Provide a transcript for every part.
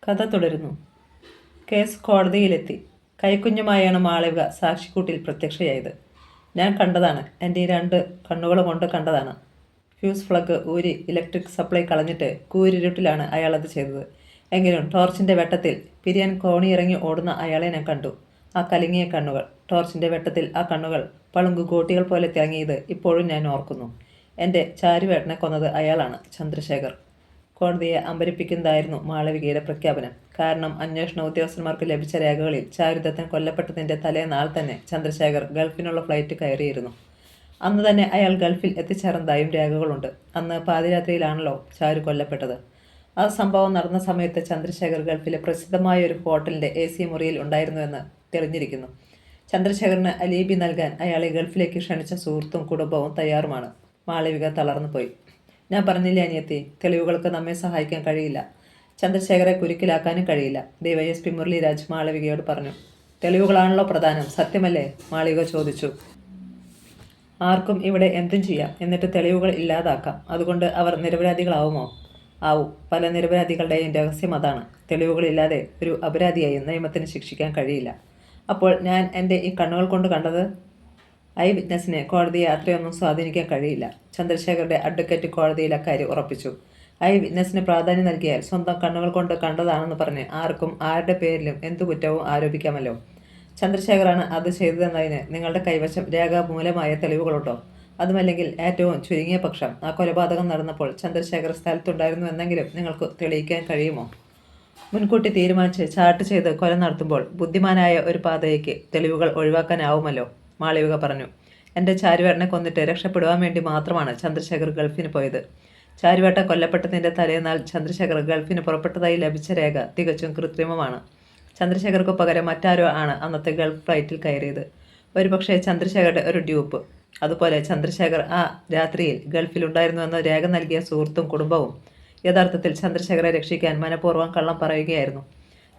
കഥ തുടരുന്നു. കേസ് കോടതിയിലെത്തി. കൈക്കുഞ്ഞുമായാണ് മാളവിക സാക്ഷിക്കൂട്ടിൽ പ്രത്യക്ഷയായത്. ഞാൻ കണ്ടതാണ്, എൻ്റെ ഈ 2 കണ്ണുകളും കൊണ്ട് കണ്ടതാണ്. ഫ്യൂസ് പ്ലഗ് ഊരി ഇലക്ട്രിക് സപ്ലൈ കളഞ്ഞിട്ട് കൂരിരുട്ടിലാണ് അയാളത് ചെയ്തത്. എങ്കിലും ടോർച്ചിൻ്റെ വെട്ടത്തിൽ പിരിയാൻ കോണിയിറങ്ങി ഓടുന്ന അയാളെ ഞാൻ കണ്ടു. ആ കലങ്ങിയ കണ്ണുകൾ, ടോർച്ചിൻ്റെ വെട്ടത്തിൽ ആ കണ്ണുകൾ പളുങ്കു ഗോട്ടികൾ പോലെ തിളങ്ങിയത് ഇപ്പോഴും ഞാൻ ഓർക്കുന്നു. എൻ്റെ ചാരുവേട്ടനെ കൊന്നത് അയാളാണ്, ചന്ദ്രശേഖർ. കോടതിയെ അമ്പരിപ്പിക്കുന്നതായിരുന്നു മാളവികയുടെ പ്രഖ്യാപനം. കാരണം അന്വേഷണ ഉദ്യോഗസ്ഥന്മാർക്ക് ലഭിച്ച രേഖകളിൽ ചാരുദത്തൻ കൊല്ലപ്പെട്ടതിൻ്റെ തലേനാൾ തന്നെ ചന്ദ്രശേഖർ ഗൾഫിനുള്ള ഫ്ലൈറ്റ് കയറിയിരുന്നു. അന്ന് തന്നെ അയാൾ ഗൾഫിൽ എത്തിച്ചേർന്നതായും രേഖകളുണ്ട്. അന്ന് പാതിരാത്രിയിലാണല്ലോ ചാരു കൊല്ലപ്പെട്ടത്. ആ സംഭവം നടന്ന സമയത്ത് ചന്ദ്രശേഖർ ഗൾഫിലെ പ്രസിദ്ധമായ ഒരു ഹോട്ടലിൻ്റെ AC മുറിയിൽ ഉണ്ടായിരുന്നുവെന്ന് തെളിഞ്ഞിരിക്കുന്നു. ചന്ദ്രശേഖറിന് അലീബി നൽകാൻ അയാളെ ഗൾഫിലേക്ക് ക്ഷണിച്ച സുഹൃത്തും കുടുംബവും തയ്യാറുമാണ്. മാളവിക തളർന്നുപോയി. ഞാൻ പറഞ്ഞില്ലേ അനിയത്തി, തെളിവുകൾക്ക് നമ്മെ സഹായിക്കാൻ കഴിയില്ല. ചന്ദ്രശേഖരെ കുരുക്കിലാക്കാനും കഴിയില്ല. DYSP മുരളിരാജ് മാളവികയോട് പറഞ്ഞു. തെളിവുകളാണല്ലോ പ്രധാനം, സത്യമല്ലേ? മാളവിക ചോദിച്ചു. ആർക്കും ഇവിടെ എന്തും ചെയ്യാം, എന്നിട്ട് തെളിവുകൾ ഇല്ലാതാക്കാം. അതുകൊണ്ട് അവർ നിരപരാധികളാവുമോ? ആവും. പല നിരപരാധികളുടെയും രഹസ്യം അതാണ്. തെളിവുകളില്ലാതെ ഒരു അപരാധിയായി നിയമത്തിന് ശിക്ഷിക്കാൻ കഴിയില്ല. അപ്പോൾ ഞാൻ എൻ്റെ ഈ കണ്ണുകൾ കൊണ്ട് കണ്ടത്? ഐ വിറ്റ്നസിനെ കോടതിയെ അത്രയൊന്നും സ്വാധീനിക്കാൻ കഴിയില്ല. ചന്ദ്രശേഖരുടെ അഡ്വക്കേറ്റ് കോടതിയിൽ അക്കാര്യം ഉറപ്പിച്ചു. ഐ വിറ്റ്നസിന് പ്രാധാന്യം നൽകിയാൽ സ്വന്തം കണ്ണുകൾ കൊണ്ട് കണ്ടതാണെന്ന് പറഞ്ഞ് ആർക്കും ആരുടെ പേരിലും എന്തു കുറ്റവും ആരോപിക്കാമല്ലോ. ചന്ദ്രശേഖറാണ് അത് ചെയ്തതെന്നതിന് നിങ്ങളുടെ കൈവശം രേഖാമൂലമായ തെളിവുകളുണ്ടോ? അതുമല്ലെങ്കിൽ ഏറ്റവും ചുരുങ്ങിയ പക്ഷം ആ കൊലപാതകം നടന്നപ്പോൾ ചന്ദ്രശേഖർ സ്ഥലത്തുണ്ടായിരുന്നു എന്നെങ്കിലും നിങ്ങൾക്ക് തെളിയിക്കാൻ കഴിയുമോ? മുൻകൂട്ടി തീരുമാനിച്ച് ചാർട്ട് ചെയ്ത് കൊല നടത്തുമ്പോൾ ബുദ്ധിമാനായ ഒരു പാതയ്ക്ക് തെളിവുകൾ ഒഴിവാക്കാനാവുമല്ലോ, മാളവിക പറഞ്ഞു. എൻ്റെ ചാരുവേട്ടനെ കൊന്നിട്ട് രക്ഷപ്പെടുവാൻ വേണ്ടി മാത്രമാണ് ചന്ദ്രശേഖർ ഗൾഫിന് പോയത്. ചാരുവേട്ട കൊല്ലപ്പെട്ടതിൻ്റെ തലേന്നാൾ ചന്ദ്രശേഖർ ഗൾഫിന് പുറപ്പെട്ടതായി ലഭിച്ച രേഖ തികച്ചും കൃത്രിമമാണ്. ചന്ദ്രശേഖർക്ക് പകരം മറ്റാരോ ആണ് അന്നത്തെ ഗൾഫ് ഫ്ലൈറ്റിൽ കയറിയത്. ഒരുപക്ഷെ ചന്ദ്രശേഖരുടെ ഒരു ഡ്യൂപ്പ്. അതുപോലെ ചന്ദ്രശേഖർ ആ രാത്രിയിൽ ഗൾഫിലുണ്ടായിരുന്നുവെന്ന് രേഖ നൽകിയ സുഹൃത്തും കുടുംബവും യഥാർത്ഥത്തിൽ ചന്ദ്രശേഖരെ രക്ഷിക്കാൻ മനഃപൂർവ്വം കള്ളം പറയുകയായിരുന്നു.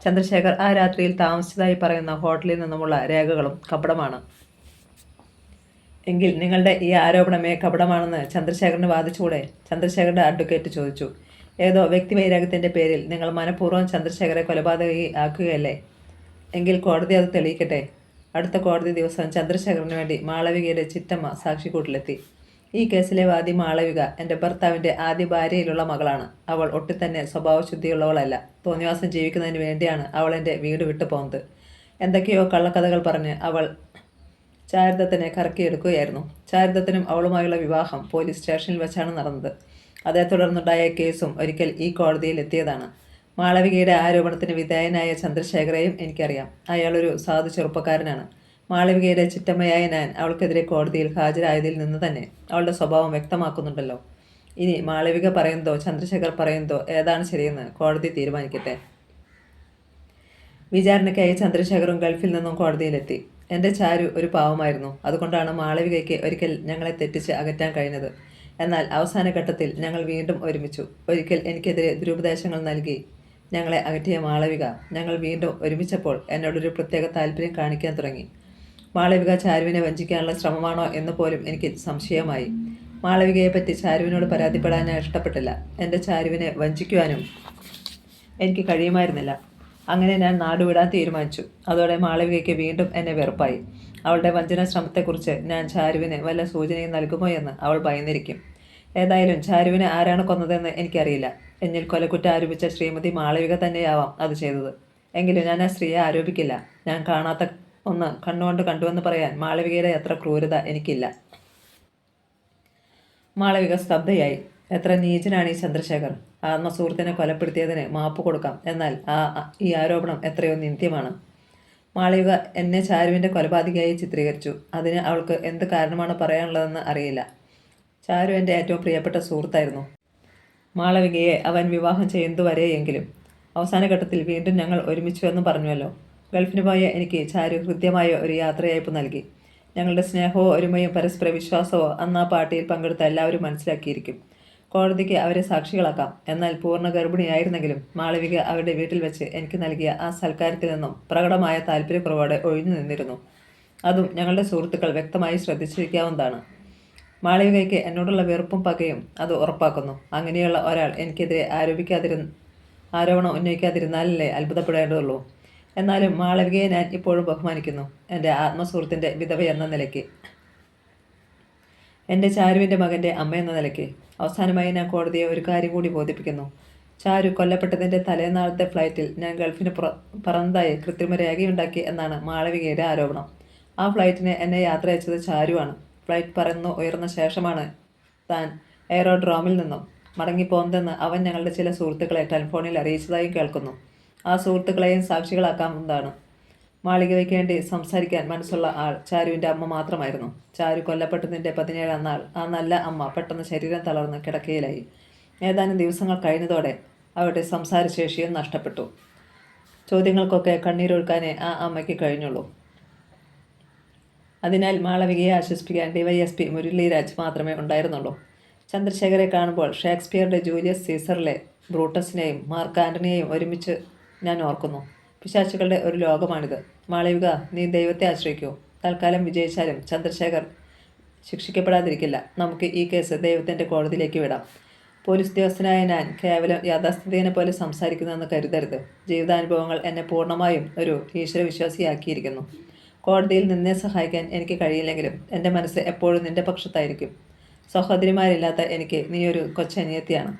ചന്ദ്രശേഖർ ആ രാത്രിയിൽ താമസിച്ചതായി പറയുന്ന ഹോട്ടലിൽ നിന്നുമുള്ള രേഖകളും കപടമാണ്. എങ്കിൽ നിങ്ങളുടെ ഈ ആരോപണമേ കപടമാണെന്ന് ചന്ദ്രശേഖരന് വാദിച്ചുകൂടെ? ചന്ദ്രശേഖരുടെ അഡ്വക്കേറ്റ് ചോദിച്ചു. ഏതോ വ്യക്തിവൈരാഗ്യത്തിൻ്റെ പേരിൽ നിങ്ങൾ മനഃപൂർവ്വം ചന്ദ്രശേഖരെ കൊലപാതകി ആക്കുകയല്ലേ? എങ്കിൽ കോടതി അത് തെളിയിക്കട്ടെ. അടുത്ത കോടതി ദിവസം ചന്ദ്രശേഖരന് വേണ്ടി മാളവികയുടെ ചിറ്റമ്മ സാക്ഷിക്കൂട്ടിലെത്തി. ഈ കേസിലെ വാദി മാളവിക എൻ്റെ ഭർത്താവിൻ്റെ ആദ്യ ഭാര്യയിലുള്ള മകളാണ്. അവൾ ഒട്ടിത്തന്നെ സ്വഭാവശുദ്ധിയുള്ളവളല്ല. തോന്നിവാസം ജീവിക്കുന്നതിന് വേണ്ടിയാണ് അവൾ എൻ്റെ വീട് വിട്ടു പോകുന്നത്. എന്തൊക്കെയോ കള്ളക്കഥകൾ പറഞ്ഞ് അവൾ ചാരുദത്തനെ കറക്കിയെടുക്കുകയായിരുന്നു. ചാരുദത്തനും അവളുമായുള്ള വിവാഹം പോലീസ് സ്റ്റേഷനിൽ വെച്ചാണ് നടന്നത്. അതേ തുടർന്നുണ്ടായ കേസും ഒരിക്കൽ ഈ കോടതിയിൽ എത്തിയതാണ്. മാളവികയുടെ ആരോപണത്തിന് വിധേയനായ ചന്ദ്രശേഖരെയും എനിക്കറിയാം. അയാളൊരു സാധു ചെറുപ്പക്കാരനാണ്. മാളവികയുടെ ചിറ്റമ്മയായ ഞാൻ അവൾക്കെതിരെ കോടതിയിൽ ഹാജരായതിൽ നിന്ന് തന്നെ അവളുടെ സ്വഭാവം വ്യക്തമാക്കുന്നുണ്ടല്ലോ. ഇനി മാളവിക പറയുന്നതോ ചന്ദ്രശേഖർ പറയുന്നതോ ഏതാണ് ശരിയെന്ന് കോടതി തീരുമാനിക്കട്ടെ. വിചാരണയ്ക്കായി ചന്ദ്രശേഖറും ഗൾഫിൽ നിന്നും കോടതിയിലെത്തി. എൻ്റെ ചാരു ഒരു പാവമായിരുന്നു. അതുകൊണ്ടാണ് മാളവികയ്ക്ക് ഒരിക്കൽ ഞങ്ങളെ തെറ്റിച്ച് അകറ്റാൻ കഴിഞ്ഞത്. എന്നാൽ അവസാന ഘട്ടത്തിൽ ഞങ്ങൾ വീണ്ടും ഒരുമിച്ചു. ഒരിക്കൽ എനിക്കെതിരെ ദുരുപദേശങ്ങൾ നൽകി ഞങ്ങളെ അകറ്റിയ മാളവിക ഞങ്ങൾ വീണ്ടും ഒരുമിച്ചപ്പോൾ എന്നോടൊരു പ്രത്യേക താല്പര്യം കാണിക്കാൻ തുടങ്ങി. മാളവിക ചാരുവിനെ വഞ്ചിക്കാനുള്ള ശ്രമമാണോ എന്ന് പോലും എനിക്ക് സംശയമായി. മാളവികയെപ്പറ്റി ചാരുവിനോട് പരാതിപ്പെടാൻ ഞാൻ ഇഷ്ടപ്പെട്ടില്ല. എൻ്റെ ചാരുവിനെ വഞ്ചിക്കുവാനും എനിക്ക് കഴിയുമായിരുന്നില്ല. അങ്ങനെ ഞാൻ നാടുവിടാൻ തീരുമാനിച്ചു. അതോടെ മാളവികയ്ക്ക് വീണ്ടും എന്നെ വെറുപ്പായി. അവളുടെ വഞ്ചന ശ്രമത്തെക്കുറിച്ച് ഞാൻ ചാരുവിന് വല്ല സൂചനയും നൽകുമോ എന്ന് അവൾ ഭയന്നിരിക്കും. ഏതായാലും ചാരുവിനെ ആരാണ് കൊന്നതെന്ന് എനിക്കറിയില്ല. എന്നിൽ കൊലക്കുറ്റം ആരോപിച്ച ശ്രീമതി മാളവിക തന്നെയാവാം അത് ചെയ്തത്. എങ്കിലും ഞാൻ ആ സ്ത്രീയെ ആരോപിക്കില്ല. ഞാൻ കാണാത്ത ഒന്ന് കണ്ണുകൊണ്ട് കണ്ടുവെന്ന് പറയാൻ മാളവികയുടെ അത്ര ക്രൂരത എനിക്കില്ല. മാളവിക സ്തബ്ധയായി. എത്ര നീചനാണ് ഈ ചന്ദ്രശേഖർ! ആത്മസുഹൃത്തിനെ കൊലപ്പെടുത്തിയതിന് മാപ്പ് കൊടുക്കാം. എന്നാൽ ഈ ആരോപണം എത്രയോ നിന്ദ്യമാണ്. മാളവിക എന്നെ ചാരുവിൻ്റെ കൊലപാതകയായി ചിത്രീകരിച്ചു. അതിന് അവൾക്ക് എന്ത് കാരണമാണ് പറയാനുള്ളതെന്ന് അറിയില്ല. ചാരു എൻ്റെ ഏറ്റവും പ്രിയപ്പെട്ട സുഹൃത്തായിരുന്നു. മാളവികയെ അവൻ വിവാഹം ചെയ്യുന്നതുവരെയെങ്കിലും. അവസാന ഘട്ടത്തിൽ വീണ്ടും ഞങ്ങൾ ഒരുമിച്ചുവെന്ന് പറഞ്ഞുവല്ലോ. ഗൾഫിന് പോയ എനിക്ക് ചാരു ഹൃദ്യമായ ഒരു യാത്രയയപ്പ് നൽകി. ഞങ്ങളുടെ സ്നേഹമോ ഒരുമയും പരസ്പര വിശ്വാസമോ അന്ന് ആ പാർട്ടിയിൽ പങ്കെടുത്ത എല്ലാവരും മനസ്സിലാക്കിയിരിക്കും. കോടതിക്ക് അവരെ സാക്ഷികളാക്കാം. എന്നാൽ പൂർണ്ണ ഗർഭിണിയായിരുന്നെങ്കിലും മാളവിക അവരുടെ വീട്ടിൽ വെച്ച് എനിക്ക് നൽകിയ ആ സൽക്കാരത്തിൽ നിന്നും പ്രകടമായ താല്പര്യക്കുറവോടെ ഒഴിഞ്ഞു നിന്നിരുന്നു. അതും ഞങ്ങളുടെ സുഹൃത്തുക്കൾ വ്യക്തമായി ശ്രദ്ധിച്ചിരിക്കാവുന്നതാണ്. മാളവികയ്ക്ക് എന്നോടുള്ള വെറുപ്പും പകയും അത് ഉറപ്പാക്കുന്നു. അങ്ങനെയുള്ള ഒരാൾ എനിക്കെതിരെ ആരോപണം ഉന്നയിക്കാതിരുന്നാലല്ലേ അത്ഭുതപ്പെടേണ്ടതുള്ളൂ. എന്നാലും മാളവികയെ ഞാൻ ഇപ്പോഴും ബഹുമാനിക്കുന്നു, എൻ്റെ ആത്മസുഹൃത്തിൻ്റെ വിധവ എന്ന നിലയ്ക്ക്, എൻ്റെ ചാരുവിൻ്റെ മകൻ്റെ അമ്മയെന്ന നിലയ്ക്ക്. അവസാനമായി ഞാൻ കോടതിയെ ഒരു കാര്യം കൂടി ബോധിപ്പിക്കുന്നു. ചാരു കൊല്ലപ്പെട്ടതിൻ്റെ തലേനാളത്തെ ഫ്ലൈറ്റിൽ ഞാൻ ഗൾഫിന് പറന്നതായി കൃത്രിമ രേഖയുണ്ടാക്കി എന്നാണ് മാളവികയുടെ ആരോപണം. ആ ഫ്ലൈറ്റിന് എന്നെ യാത്ര അയച്ചത് ചാരുവാണ്. ഫ്ലൈറ്റ് പറന്നു ഉയർന്ന ശേഷമാണ് താൻ എയറോഡ്രോമിൽ നിന്നും മടങ്ങിപ്പോന്നതെന്ന് അവൻ ഞങ്ങളുടെ ചില സുഹൃത്തുക്കളെ ടെലിഫോണിൽ അറിയിച്ചതായും കേൾക്കുന്നു. ആ സുഹൃത്തുക്കളെയും സാക്ഷികളാക്കാവുന്നതാണ്. മാളികയ്ക്ക് വേണ്ടി സംസാരിക്കാൻ മനസ്സുള്ള ആൾ ചാരുവിൻ്റെ അമ്മ മാത്രമായിരുന്നു. ചാരു കൊല്ലപ്പെട്ടതിൻ്റെ 17-ാം നാൾ ആ നല്ല അമ്മ പെട്ടെന്ന് ശരീരം തളർന്ന് കിടക്കയിലായി. ഏതാനും ദിവസങ്ങൾ കഴിഞ്ഞതോടെ അവരുടെ സംസാരശേഷിയും നഷ്ടപ്പെട്ടു. ചോദ്യങ്ങൾക്കൊക്കെ കണ്ണീരൊഴുക്കാനേ ആ അമ്മയ്ക്ക് കഴിഞ്ഞുള്ളൂ. അതിനാൽ മാളവികയെ ആശ്വസിപ്പിക്കാൻ ഡിവൈഎസ്പി മുരളീരാജ് മാത്രമേ ഉണ്ടായിരുന്നുള്ളൂ. ചന്ദ്രശേഖരെ കാണുമ്പോൾ ഷേക്സ്പിയറുടെ ജൂലിയസ് സീസറിലെ ബ്രൂട്ടസിനെയും മാർക്ക് ആൻ്റണിയെയും ഒരുമിച്ച് ഞാൻ ഓർക്കുന്നു. പിശാചുകളുടെ ഒരു ലോകമാണിത്. മാളവിക, നീ ദൈവത്തെ ആശ്രയിക്കൂ. തൽക്കാലം വിജയിച്ചാലും ചന്ദ്രശേഖർ ശിക്ഷിക്കപ്പെടാതിരിക്കില്ല. നമുക്ക് ഈ കേസ് ദൈവത്തിൻ്റെ കോടതിയിലേക്ക് വിടാം. പോലീസ് ഉദ്യോഗസ്ഥനായ ഞാൻ കേവലം യാഥാസ്ഥിതികനെ പോലെ സംസാരിക്കുന്നതെന്ന് കരുതരുത്. ജീവിതാനുഭവങ്ങൾ എന്നെ പൂർണ്ണമായും ഒരു ഈശ്വരവിശ്വാസിയാക്കിയിരിക്കുന്നു. കോടതിയിൽ നിന്നെ സഹായിക്കാൻ എനിക്ക് കഴിയില്ലെങ്കിലും എൻ്റെ മനസ്സ് എപ്പോഴും നിൻ്റെ പക്ഷത്തായിരിക്കും. സഹോദരിമാരില്ലാത്ത എനിക്ക് നീയൊരു കൊച്ചനിയത്തിയാണ്.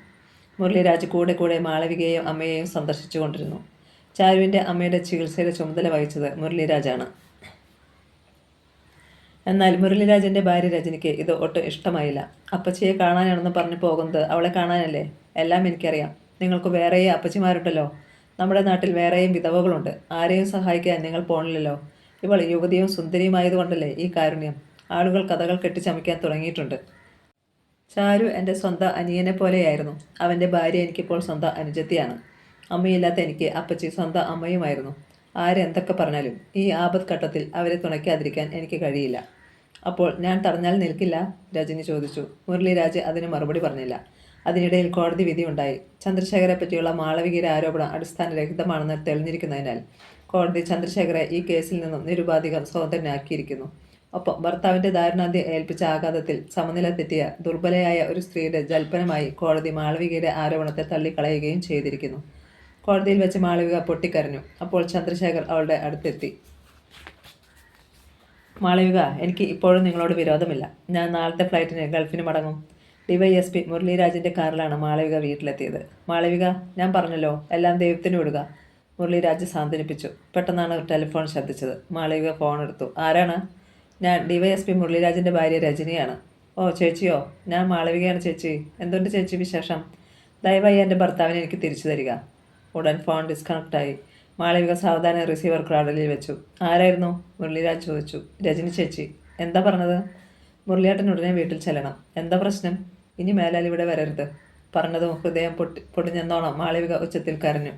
മുരളിരാജ് കൂടെ കൂടെ മാളവികയെയും അമ്മയെയും സന്ദർശിച്ചു കൊണ്ടിരുന്നു. ചാരുവിൻ്റെ അമ്മയുടെ ചികിത്സയുടെ ചുമതല വഹിച്ചത് മുരളിരാജാണ്. എന്നാൽ മുരളിരാജൻ്റെ ഭാര്യ രജനിക്ക് ഇത് ഒട്ടും ഇഷ്ടമായില്ല. അപ്പച്ചിയെ കാണാനാണെന്ന് പറഞ്ഞു പോകുന്നത് അവളെ കാണാനല്ലേ? എല്ലാം എനിക്കറിയാം. നിങ്ങൾക്ക് വേറെയും അപ്പച്ചിമാരുണ്ടല്ലോ. നമ്മുടെ നാട്ടിൽ വേറെയും വിധവകളുണ്ട്. ആരെയും സഹായിക്കാൻ നിങ്ങൾ പോണില്ലല്ലോ. ഇവൾ യുവതിയും സുന്ദരിയുമായതുകൊണ്ടല്ലേ ഈ കാരുണ്യം. ആളുകൾ കഥകൾ കെട്ടിച്ചമയ്ക്കാൻ തുടങ്ങിയിട്ടുണ്ട്. ചാരു എൻ്റെ സ്വന്തം അനിയനെ പോലെയായിരുന്നു. അവൻ്റെ ഭാര്യ എനിക്കിപ്പോൾ സ്വന്തം അനുജത്തിയാണ്. അമ്മയില്ലാത്ത എനിക്ക് അപ്പച്ചി സ്വന്തം അമ്മയുമായിരുന്നു. ആരെന്തൊക്കെ പറഞ്ഞാലും ഈ ആപത് ഘട്ടത്തിൽ അവരെ തുണയ്ക്കാതിരിക്കാൻ എനിക്ക് കഴിയില്ല. അപ്പോൾ ഞാൻ തടഞ്ഞാൽ നിൽക്കില്ല? രജനി ചോദിച്ചു. മുരളിരാജ് അതിന് മറുപടി പറഞ്ഞില്ല. അതിനിടയിൽ കോടതി വിധിയുണ്ടായി. ചന്ദ്രശേഖരെ പറ്റിയുള്ള മാളവികയുടെ ആരോപണം അടിസ്ഥാനരഹിതമാണെന്ന് തെളിഞ്ഞിരിക്കുന്നതിനാൽ കോടതി ചന്ദ്രശേഖരെ ഈ കേസിൽ നിന്നും നിരുപാധികം സ്വതന്ത്രനാക്കിയിരിക്കുന്നു. ഒപ്പം ഭർത്താവിൻ്റെ ദാരുണാന്ത്യം ഏൽപ്പിച്ച ആഘാതത്തിൽ സമനില തെറ്റിയ ദുർബലയായ ഒരു സ്ത്രീയുടെ ജൽപ്പനമായി കോടതി മാളവികയുടെ ആരോപണത്തെ തള്ളിക്കളയുകയും ചെയ്തിരിക്കുന്നു. കോടതിയിൽ വെച്ച് മാളവിക പൊട്ടിക്കരഞ്ഞു. അപ്പോൾ ചന്ദ്രശേഖർ അവളുടെ അടുത്തെത്തി. മാളവിക, എനിക്ക് ഇപ്പോഴും നിങ്ങളോട് വിരോധമില്ല. ഞാൻ നാളത്തെ ഫ്ലൈറ്റിന് ഗൾഫിന് മടങ്ങും. ഡിവൈഎസ്പി മുരളിരാജിൻ്റെ കാറിലാണ് മാളവിക വീട്ടിലെത്തിയത്. മാളവിക, ഞാൻ പറഞ്ഞല്ലോ, എല്ലാം ദൈവത്തിന് വിടുക. മുരളിരാജ് സാന്ത്വനിപ്പിച്ചു. പെട്ടെന്നാണ് ടെലിഫോൺ ശബ്ദിച്ചത്. മാളവിക ഫോൺ എടുത്തു. ആരാണ്? ഞാൻ ഡിവൈഎസ്പി മുരളിരാജിൻ്റെ ഭാര്യ രജനിയാണ്. ഓ ചേച്ചിയോ? ഞാൻ മാളവികയാണ് ചേച്ചി. എന്തുണ്ട് ചേച്ചി വിശേഷം? ദയവായി എൻ്റെ ഭർത്താവിനെ എനിക്ക് തിരിച്ചു തരിക. ഉടൻ ഫോൺ ഡിസ്കണക്റ്റായി. മാളവിക സാവധാനം റിസീവർ ക്രാഡലിൽ വെച്ചു. ആരായിരുന്നു? മുരളിരാജ് ചോദിച്ചു. രജനി ചേച്ചി. എന്താ പറഞ്ഞത്? മുരളിയേട്ടൻ ഉടനെ വീട്ടിൽ ചെല്ലണം. എന്താ പ്രശ്നം? ഇനി മേലാൽ ഇവിടെ വരരുത്. പറഞ്ഞതും ഹൃദയം പൊടിഞ്ഞെന്നോണം മാളവിക ഉച്ചത്തിൽ കരഞ്ഞു.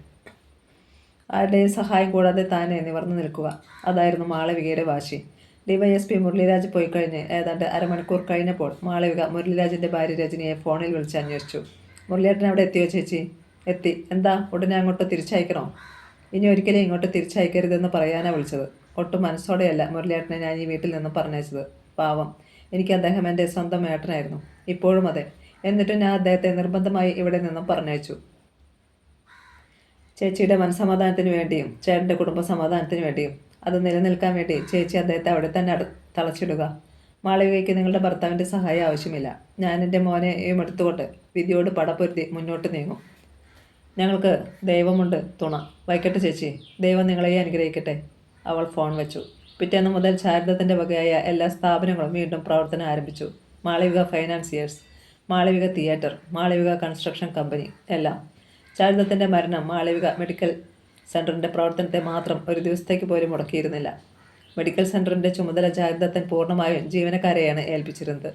ആരുടെയും സഹായം കൂടാതെ താനെ നിവർന്നു നിൽക്കുക, അതായിരുന്നു മാളവികയുടെ വാശി. ഡിവൈഎസ്പി മുരളിരാജ് പോയി കഴിഞ്ഞ് ഏതാണ്ട് അരമണിക്കൂർ കഴിഞ്ഞപ്പോൾ മാളവിക മുരളിരാജിൻ്റെ ഭാര്യ രജനിയെ ഫോണിൽ വിളിച്ച് അന്വേഷിച്ചു. മുരളിയേട്ടൻ അവിടെ എത്തിയോ ചേച്ചി? എത്തി. എന്താ, ഉടനെ അങ്ങോട്ട് തിരിച്ചയക്കണോ? ഇനി ഒരിക്കലും ഇങ്ങോട്ട് തിരിച്ചയക്കരുതെന്ന് പറയാനാണ് വിളിച്ചത്. ഒട്ടും മനസ്സോടെയല്ല മുരളിയേട്ടനെ ഞാൻ ഈ വീട്ടിൽ നിന്നും പറഞ്ഞയച്ചത്. പാവം, എനിക്ക് അദ്ദേഹം എൻ്റെ സ്വന്തം ഏട്ടനായിരുന്നു. ഇപ്പോഴും അതെ. എന്നിട്ടും ഞാൻ അദ്ദേഹത്തെ നിർബന്ധമായി ഇവിടെ നിന്നും പറഞ്ഞയച്ചു. ചേച്ചിയുടെ മനസ്സമാധാനത്തിന് വേണ്ടിയും ചേട്ടൻ്റെ കുടുംബ സമാധാനത്തിന് വേണ്ടിയും അത് നിലനിൽക്കാൻ വേണ്ടി ചേച്ചി അദ്ദേഹത്തെ അവിടെ തന്നെ തളച്ചിടുക. മാളവികയ്ക്ക് നിങ്ങളുടെ ഭർത്താവിൻ്റെ സഹായം ആവശ്യമില്ല. ഞാൻ എൻ്റെ മോനെയും എടുത്തുകൊണ്ട് വിധിയോട് പടപ്പൊരുത്തി മുന്നോട്ട് നീങ്ങും. ഞങ്ങൾക്ക് ദൈവമുണ്ട് തുണ. വൈക്കട്ടെ ചേച്ചി. ദൈവം നിങ്ങളെയും അനുഗ്രഹിക്കട്ടെ. അവൾ ഫോൺ വെച്ചു. പിറ്റേന്ന് മുതൽ ചാരിത്രത്തിൻ്റെ വകയായ എല്ലാ സ്ഥാപനങ്ങളും വീണ്ടും പ്രവർത്തനം ആരംഭിച്ചു. Malavika financiers, Malavika theatre, Malavika construction company, എല്ലാം. ചാരിത്രത്തിൻ്റെ മരണം മാളവിക മെഡിക്കൽ സെൻറ്ററിൻ്റെ പ്രവർത്തനത്തെ മാത്രം ഒരു ദിവസത്തേക്ക് പോലും മുടക്കിയിരുന്നില്ല. മെഡിക്കൽ സെൻറ്ററിൻ്റെ ചുമതല ചാരിത്രത്തൻ പൂർണ്ണമായും ജീവനക്കാരെയാണ് ഏൽപ്പിച്ചിരുന്നത്.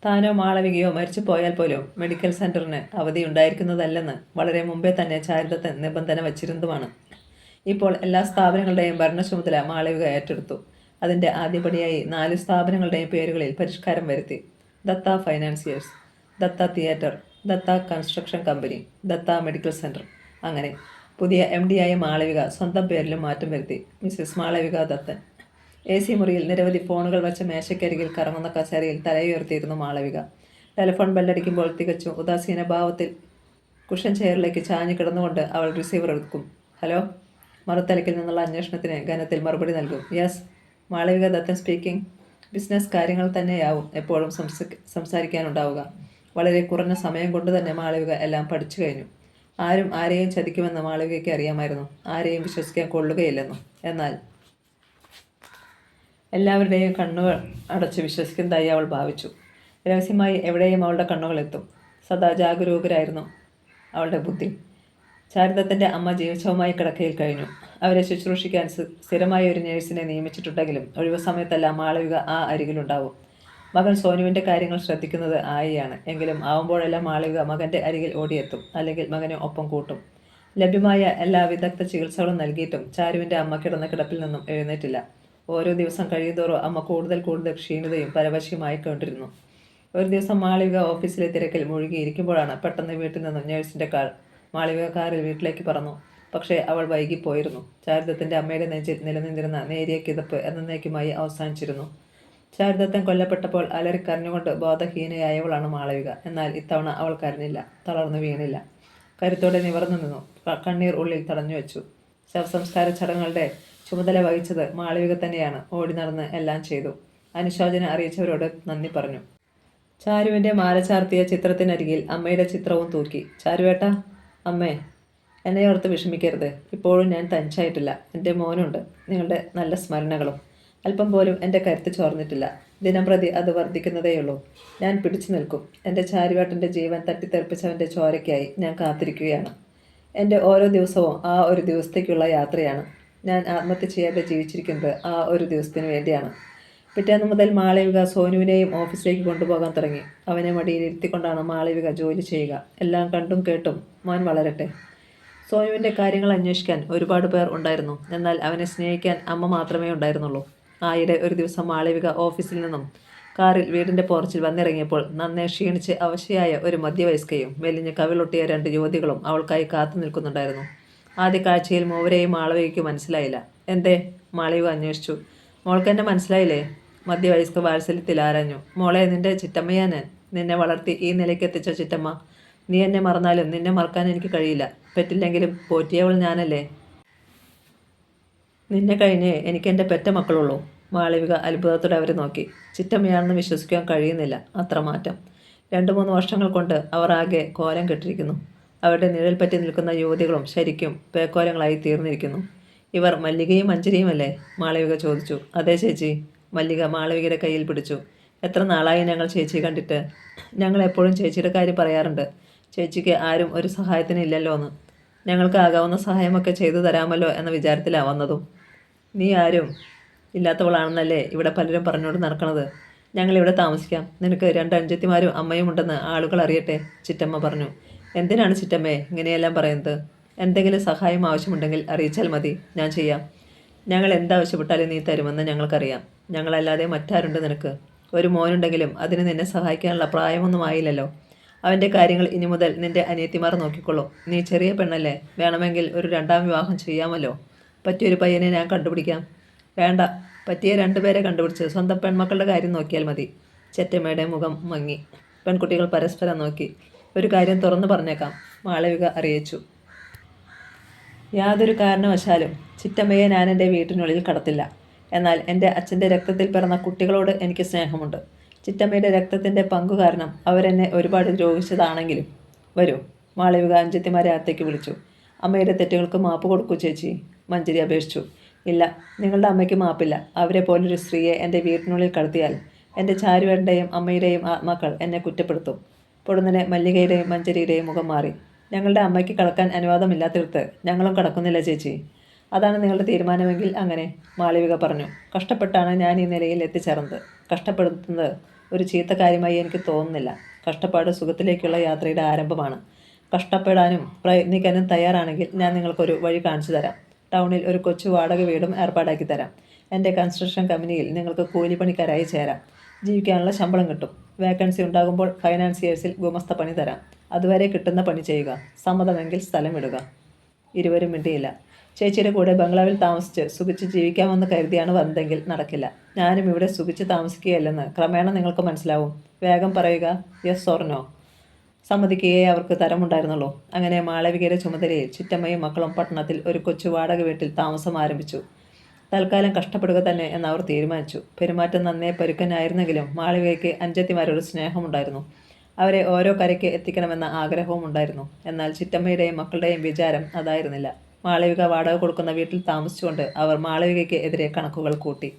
താനോ മാളവികയോ മരിച്ചു പോയാൽ പോലും മെഡിക്കൽ സെൻറ്ററിന് അവധി ഉണ്ടായിരിക്കുന്നതല്ലെന്ന് വളരെ മുമ്പേ തന്നെ ചാരിത്രത്തൻ നിബന്ധന വച്ചിരുന്നതുമാണ്. ഇപ്പോൾ എല്ലാ സ്ഥാപനങ്ങളുടെയും ഭരണ ചുമതല മാളവിക ഏറ്റെടുത്തു. അതിൻ്റെ ആദ്യപടിയായി 4 സ്ഥാപനങ്ങളുടെയും പേരുകളിൽ പരിഷ്കാരം വരുത്തി. Dutta financiers, Dutta theatre, Dutta construction company, Dutta medical centre. അങ്ങനെ പുതിയ MD ആയ മാളവിക സ്വന്തം പേരിലും മാറ്റം വരുത്തി. മിസ്സിസ് മാളവിക ദത്തൻ. AC മുറിയിൽ നിരവധി ഫോണുകൾ വച്ച മേശയ്ക്കരികിൽ കറങ്ങുന്ന കസേരയിൽ തലയുയർത്തിയിരുന്നു മാളവിക. ടെലിഫോൺ ബെല്ലടിക്കുമ്പോൾ തികച്ചും ഉദാസീന ഭാവത്തിൽ കുഷൻ ചെയറിലേക്ക് ചാഞ്ഞു കിടന്നുകൊണ്ട് അവൾ റിസീവർ എടുക്കും. ഹലോ. മറുതലക്കിൽ നിന്നുള്ള അന്വേഷണത്തിന് ഘനത്തിൽ മറുപടി നൽകും. Yes, Malavika Dathan speaking. Business കാര്യങ്ങൾ തന്നെയാവും എപ്പോഴും സംസാരിക്കാനുണ്ടാവുക. വളരെ കുറഞ്ഞ സമയം കൊണ്ട് തന്നെ മാളവിക എല്ലാം പഠിച്ചു കഴിഞ്ഞു. ആരും ആരെയും ചതിക്കുമെന്ന് മാളവികയ്ക്ക് അറിയാമായിരുന്നു. ആരെയും വിശ്വസിക്കാൻ കൊള്ളുകയില്ലെന്നും. എന്നാൽ എല്ലാവരുടെയും കണ്ണുകൾ അടച്ച് വിശ്വസിക്കുന്നതായി അവൾ ഭാവിച്ചു. രഹസ്യമായി എവിടെയും അവളുടെ കണ്ണുകൾ എത്തും. സദാ ജാഗരൂകരായിരുന്നു അവളുടെ ബുദ്ധി. ചാരിതത്തിൻ്റെ അമ്മ ജീവിച്ചവുമായി കിടക്കയിൽ കഴിഞ്ഞു. അവരെ ശുശ്രൂഷിക്കാൻ സ്ഥിരമായ ഒരു നേഴ്സിനെ നിയമിച്ചിട്ടുണ്ടെങ്കിലും ഒഴിവു സമയത്തെല്ലാം മാളവിക ആ അരികിലുണ്ടാവും. മകൻ സോനുവിൻ്റെ കാര്യങ്ങൾ ശ്രദ്ധിക്കുന്നത് ആയിയാണ്. എങ്കിലും ആവുമ്പോഴെല്ലാം മാളവിക മകൻ്റെ അരികിൽ ഓടിയെത്തും, അല്ലെങ്കിൽ മകനെ ഒപ്പം കൂട്ടും. ലഭ്യമായ എല്ലാ വിദഗ്ധ ചികിത്സകളും നൽകിയിട്ടും ചാരുവിൻ്റെ അമ്മ കിടന്ന കിടപ്പിൽ നിന്നും എഴുന്നേറ്റില്ല. ഓരോ ദിവസം കഴിയുന്തോറും അമ്മ കൂടുതൽ ക്ഷീണിതയും പരവശയുമായിക്കൊണ്ടിരുന്നു. ഒരു ദിവസം മാളവിക ഓഫീസിലെ തിരക്കിൽ മുഴുകിയിരിക്കുമ്പോഴാണ് പെട്ടെന്ന് വീട്ടിൽ നിന്നും നേഴ്സിൻ്റെ കാർ. മാളവിക കാറിൽ വീട്ടിലേക്ക് പറന്നു. പക്ഷേ അവൾ വൈകിപ്പോയിരുന്നു. ചാരിതത്തിൻ്റെ അമ്മയുടെ നെഞ്ചിൽ നിലനിന്നിരുന്ന നേരിയ കിതപ്പ് എന്നേക്കുമായി അവസാനിച്ചിരുന്നു. ചാരിതത്തൻ കൊല്ലപ്പെട്ടപ്പോൾ അലറിക്കരഞ്ഞുകൊണ്ട് ബോധഹീനയായവളാണ് മാളവിക. എന്നാൽ ഇത്തവണ അവൾ കരഞ്ഞില്ല, തളർന്നു വീണില്ല. കരുത്തോടെ നിവർന്നു നിന്നു. കണ്ണീർ ഉള്ളിൽ തടഞ്ഞു വെച്ചു. ശവസംസ്കാര ചടങ്ങുകളുടെ ചുമതല വഹിച്ചത് മാളവിക തന്നെയാണ്. ഓടി നടന്ന് എല്ലാം ചെയ്തു. അനുശോചനം അറിയിച്ചവരോട് നന്ദി പറഞ്ഞു. ചാരുവിൻ്റെ മാല ചാർത്തിയ ചിത്രത്തിനരികിൽ അമ്മയുടെ ചിത്രവും തൂക്കി. ചാരുവേട്ട. അമ്മേ, എന്നെ ഓർത്ത് വിഷമിക്കരുത്. ഇപ്പോഴും ഞാൻ തനിച്ചായിട്ടില്ല. എൻ്റെ മോനുണ്ട്. നിങ്ങളുടെ നല്ല സ്മരണകളും. അല്പം പോലും എൻ്റെ കരുത്ത് ചോർന്നിട്ടില്ല. ദിനംപ്രതി അത് വർദ്ധിക്കുന്നതേയുള്ളൂ. ഞാൻ പിടിച്ചു നിൽക്കും. എൻ്റെ ചാരുവേട്ടൻ്റെ ജീവൻ തട്ടിത്തെറിപ്പിച്ചവൻ്റെ ചോരയ്ക്കായി ഞാൻ കാത്തിരിക്കുകയാണ്. എൻ്റെ ഓരോ ദിവസവും ആ ഒരു ദിവസത്തേക്കുള്ള യാത്രയാണ്. ഞാൻ ആത്മഹത്യ ചെയ്യാതെ ജീവിച്ചിരിക്കുന്നത് ആ ഒരു ദിവസത്തിന് വേണ്ടിയാണ്. പിറ്റേന്ന് മുതൽ മാളവിക സോനുവിനെയും ഓഫീസിലേക്ക് കൊണ്ടുപോകാൻ തുടങ്ങി. അവനെ മടിയിലിരുത്തിക്കൊണ്ടാണ് മാളവിക ജോലി ചെയ്യുക. എല്ലാം കണ്ടും കേട്ടും മോൻ വളരട്ടെ. സോനുവിൻ്റെ കാര്യങ്ങൾ അന്വേഷിക്കാൻ ഒരുപാട് പേർ ഉണ്ടായിരുന്നു. എന്നാൽ അവനെ സ്നേഹിക്കാൻ അമ്മ മാത്രമേ ഉണ്ടായിരുന്നുള്ളൂ. ആയിടെ ഒരു ദിവസം മാളവിക ഓഫീസിൽ നിന്നും കാറിൽ വീടിൻ്റെ പോർച്ചിൽ വന്നിറങ്ങിയപ്പോൾ നന്നേ ക്ഷീണിച്ച് അവശയായ ഒരു മധ്യവയസ്കയും മെലിഞ്ഞ് കവിളൊട്ടിയ 2 യുവതികളും അവൾക്കായി കാത്തു നിൽക്കുന്നുണ്ടായിരുന്നു. ആദ്യ കാഴ്ചയിൽ മൂവരെയും മാളവികയ്ക്ക് മനസ്സിലായില്ല. എന്തേ? മാളവിക അന്വേഷിച്ചു. മോൾക്ക് എന്നെ മനസ്സിലായില്ലേ? മധ്യവയസ്ക വാത്സല്യത്തിൽ ആരാഞ്ഞു. മോളെ, നിന്റെ ചിറ്റമ്മയാ ഞാൻ. നിന്നെ വളർത്തി ഈ നിലയ്ക്ക് എത്തിച്ച ചിറ്റമ്മ. നീ എന്നെ മറന്നാലും നിന്നെ മറക്കാൻ എനിക്ക് കഴിയില്ല. പറ്റില്ലെങ്കിലും പോറ്റിയവൾ ഞാനല്ലേ. നിന്നെ കഴിഞ്ഞേ എനിക്ക് എൻ്റെ പെറ്റ മക്കളുള്ളൂ. മാളവിക അത്ഭുതത്തോടെ അവരെ നോക്കി. ചിറ്റമ്മയാണെന്ന് വിശ്വസിക്കാൻ കഴിയുന്നില്ല. അത്ര മാറ്റം. 2-3 വർഷങ്ങൾ കൊണ്ട് അവർ ആകെ കോലം കെട്ടിരിക്കുന്നു. അവരുടെ നിഴൽ പറ്റി നിൽക്കുന്ന യുവതികളും ശരിക്കും പേക്കോലങ്ങളായി തീർന്നിരിക്കുന്നു. ഇവർ മല്ലികയും മഞ്ചരിയുമല്ലേ? മാളവിക ചോദിച്ചു. അതെ ചേച്ചി. മല്ലിക മാളവികയുടെ കയ്യിൽ പിടിച്ചു. എത്ര നാളായി ഞങ്ങൾ ചേച്ചിയെ കണ്ടിട്ട്. ഞങ്ങൾ എപ്പോഴും ചേച്ചിയുടെ കാര്യം പറയാറുണ്ട്. ചേച്ചിക്ക് ആരും ഒരു സഹായത്തിന് ഇല്ലല്ലോ എന്ന്. ഞങ്ങൾക്ക് ആകാവുന്ന സഹായമൊക്കെ ചെയ്തു തരാമല്ലോ എന്ന വിചാരത്തിലാണ് വന്നതും. നീ ആരും ഇല്ലാത്തവളാണെന്നല്ലേ ഇവിടെ പലരും പറഞ്ഞുകൊണ്ട് നടക്കണത്. ഞങ്ങളിവിടെ താമസിക്കാം. നിനക്ക് 2 അനുജത്തിമാരും അമ്മയും ഉണ്ടെന്ന് ആളുകൾ അറിയട്ടെ, ചിറ്റമ്മ പറഞ്ഞു. എന്തിനാണ് ചിറ്റമ്മേ ഇങ്ങനെയെല്ലാം പറയുന്നത്? എന്തെങ്കിലും സഹായം ആവശ്യമുണ്ടെങ്കിൽ അറിയിച്ചാൽ മതി, ഞാൻ ചെയ്യാം. ഞങ്ങൾ എന്താവശ്യപ്പെട്ടാലും നീ തരുമെന്ന് ഞങ്ങൾക്കറിയാം. ഞങ്ങളല്ലാതെ മറ്റാരുണ്ട് നിനക്ക്? ഒരു മോനുണ്ടെങ്കിലും അതിന് നിന്നെ സഹായിക്കാനുള്ള പ്രായമൊന്നും ആയില്ലല്ലോ. അവൻ്റെ കാര്യങ്ങൾ ഇനി മുതൽ നിന്റെ അനിയത്തിമാർ നോക്കിക്കൊള്ളൂ. നീ ചെറിയ പെണ്ണല്ലേ. വേണമെങ്കിൽ ഒരു 2ാം വിവാഹം ചെയ്യാമല്ലോ. പറ്റിയൊരു പയ്യനെ ഞാൻ കണ്ടുപിടിക്കാം. വേണ്ട, പറ്റിയ 2 പേരെ കണ്ടുപിടിച്ച് സ്വന്തം പെൺമക്കളുടെ കാര്യം നോക്കിയാൽ മതി. ചെറ്റമ്മയുടെ മുഖം മങ്ങി. പെൺകുട്ടികൾ പരസ്പരം നോക്കി. ഒരു കാര്യം തുറന്നു പറഞ്ഞേക്കാം, മാളവിക അറിയിച്ചു. യാതൊരു കാരണവശാലും ചിറ്റമ്മയെ ഞാൻ എൻ്റെ വീട്ടിനുള്ളിൽ കടത്തില്ല. എന്നാൽ എൻ്റെ അച്ഛൻ്റെ രക്തത്തിൽ പിറന്ന കുട്ടികളോട് എനിക്ക് സ്നേഹമുണ്ട്. ചിറ്റമ്മയുടെ രക്തത്തിൻ്റെ പങ്കു കാരണം അവരെന്നെ ഒരുപാട് ദ്രോഹിച്ചതാണെങ്കിലും. വരൂ. മാളവിക അനുജത്തിമാരെ അകത്തേക്ക് വിളിച്ചു. അമ്മയുടെ തെറ്റുകൾക്ക് മാപ്പ് കൊടുക്കൂ ചേച്ചി, മഞ്ചരി അപേക്ഷിച്ചു. ഇല്ല, നിങ്ങളുടെ അമ്മയ്ക്ക് മാപ്പില്ല. അവരെ പോലൊരു സ്ത്രീയെ എൻ്റെ വീട്ടിനുള്ളിൽ കടത്തിയാൽ എൻ്റെ ചാരുവേട്ടൻ്റെയും അമ്മയുടെയും ആത്മാക്കൾ എന്നെ കുറ്റപ്പെടുത്തും. പൊടുന്നനെ മല്ലികയുടെയും മഞ്ചരിയുടെയും മുഖം മാറി. ഞങ്ങളുടെ അമ്മയ്ക്ക് കടക്കാൻ അനുവാദമില്ലാത്തിടത്ത് ഞങ്ങളും കടക്കുന്നില്ല ചേച്ചി. അതാണ് നിങ്ങളുടെ തീരുമാനമെങ്കിൽ അങ്ങനെ, മാളവിക പറഞ്ഞു. കഷ്ടപ്പെട്ടാണ് ഞാൻ ഈ നിലയിൽ എത്തിച്ചേർന്നത്. കഷ്ടപ്പെടുത്തുന്നത് ഒരു ചീത്ത കാര്യമായി എനിക്ക് തോന്നുന്നില്ല. കഷ്ടപ്പാട് സുഖത്തിലേക്കുള്ള യാത്രയുടെ ആരംഭമാണ്. കഷ്ടപ്പെടാനും പ്രയത്നിക്കാനും തയ്യാറാണെങ്കിൽ ഞാൻ നിങ്ങൾക്കൊരു വഴി കാണിച്ചു തരാം. ടൗണിൽ ഒരു കൊച്ചു വാടക വീടും ഏർപ്പാടാക്കി തരാം. എൻ്റെ കൺസ്ട്രക്ഷൻ കമ്പനിയിൽ നിങ്ങൾക്ക് കൂലിപ്പണിക്കാരായി ചേരാം. ജീവിക്കാനുള്ള ശമ്പളം കിട്ടും. വേക്കൻസി ഉണ്ടാകുമ്പോൾ ഫൈനാൻസിയേഴ്സിൽ ഗുമസ്ത പണി തരാം. അതുവരെ കിട്ടുന്ന പണി ചെയ്യുക. സമ്മതമെങ്കിൽ സ്ഥലം വിടുക. ഇരുവരും മിണ്ടിയില്ല. ചേച്ചിയുടെ കൂടെ ബംഗ്ലാവിൽ താമസിച്ച് സുഖിച്ച് ജീവിക്കാമെന്ന് കരുതിയാണ് വന്നതെങ്കിൽ നടക്കില്ല. ഞാനും ഇവിടെ സുഖിച്ച് താമസിക്കുകയല്ലെന്ന് ക്രമേണ നിങ്ങൾക്ക് മനസ്സിലാവും. വേഗം പറയുക, യെസ് ഓർ നോ. സമ്മതിക്കുകയേ അവർക്ക് തരമുണ്ടായിരുന്നുള്ളൂ. അങ്ങനെ മാളവികയുടെ ചുമതലയിൽ ചിറ്റമ്മയും മക്കളും പട്ടണത്തിൽ ഒരു കൊച്ചു വാടക വീട്ടിൽ താമസം ആരംഭിച്ചു. തൽക്കാലം കഷ്ടപ്പെടുക തന്നെ എന്നവർ തീരുമാനിച്ചു. പെരുമാറ്റം നന്നേ പരുക്കനായിരുന്നെങ്കിലും മാളവികയ്ക്ക് അനുജത്തിമാരോട് സ്നേഹമുണ്ടായിരുന്നു. അവരെ ഓരോ കരയ്ക്ക് എത്തിക്കണമെന്ന ആഗ്രഹവും ഉണ്ടായിരുന്നു. എന്നാൽ ചിറ്റമ്മയുടെയും മക്കളുടെയും വിചാരം അതായിരുന്നില്ല. മാളവിക വാടക കൊടുക്കുന്ന വീട്ടിൽ താമസിച്ചുകൊണ്ട് അവർ മാളവികയ്ക്ക് എതിരെ കണക്കുകൾ കൂട്ടി.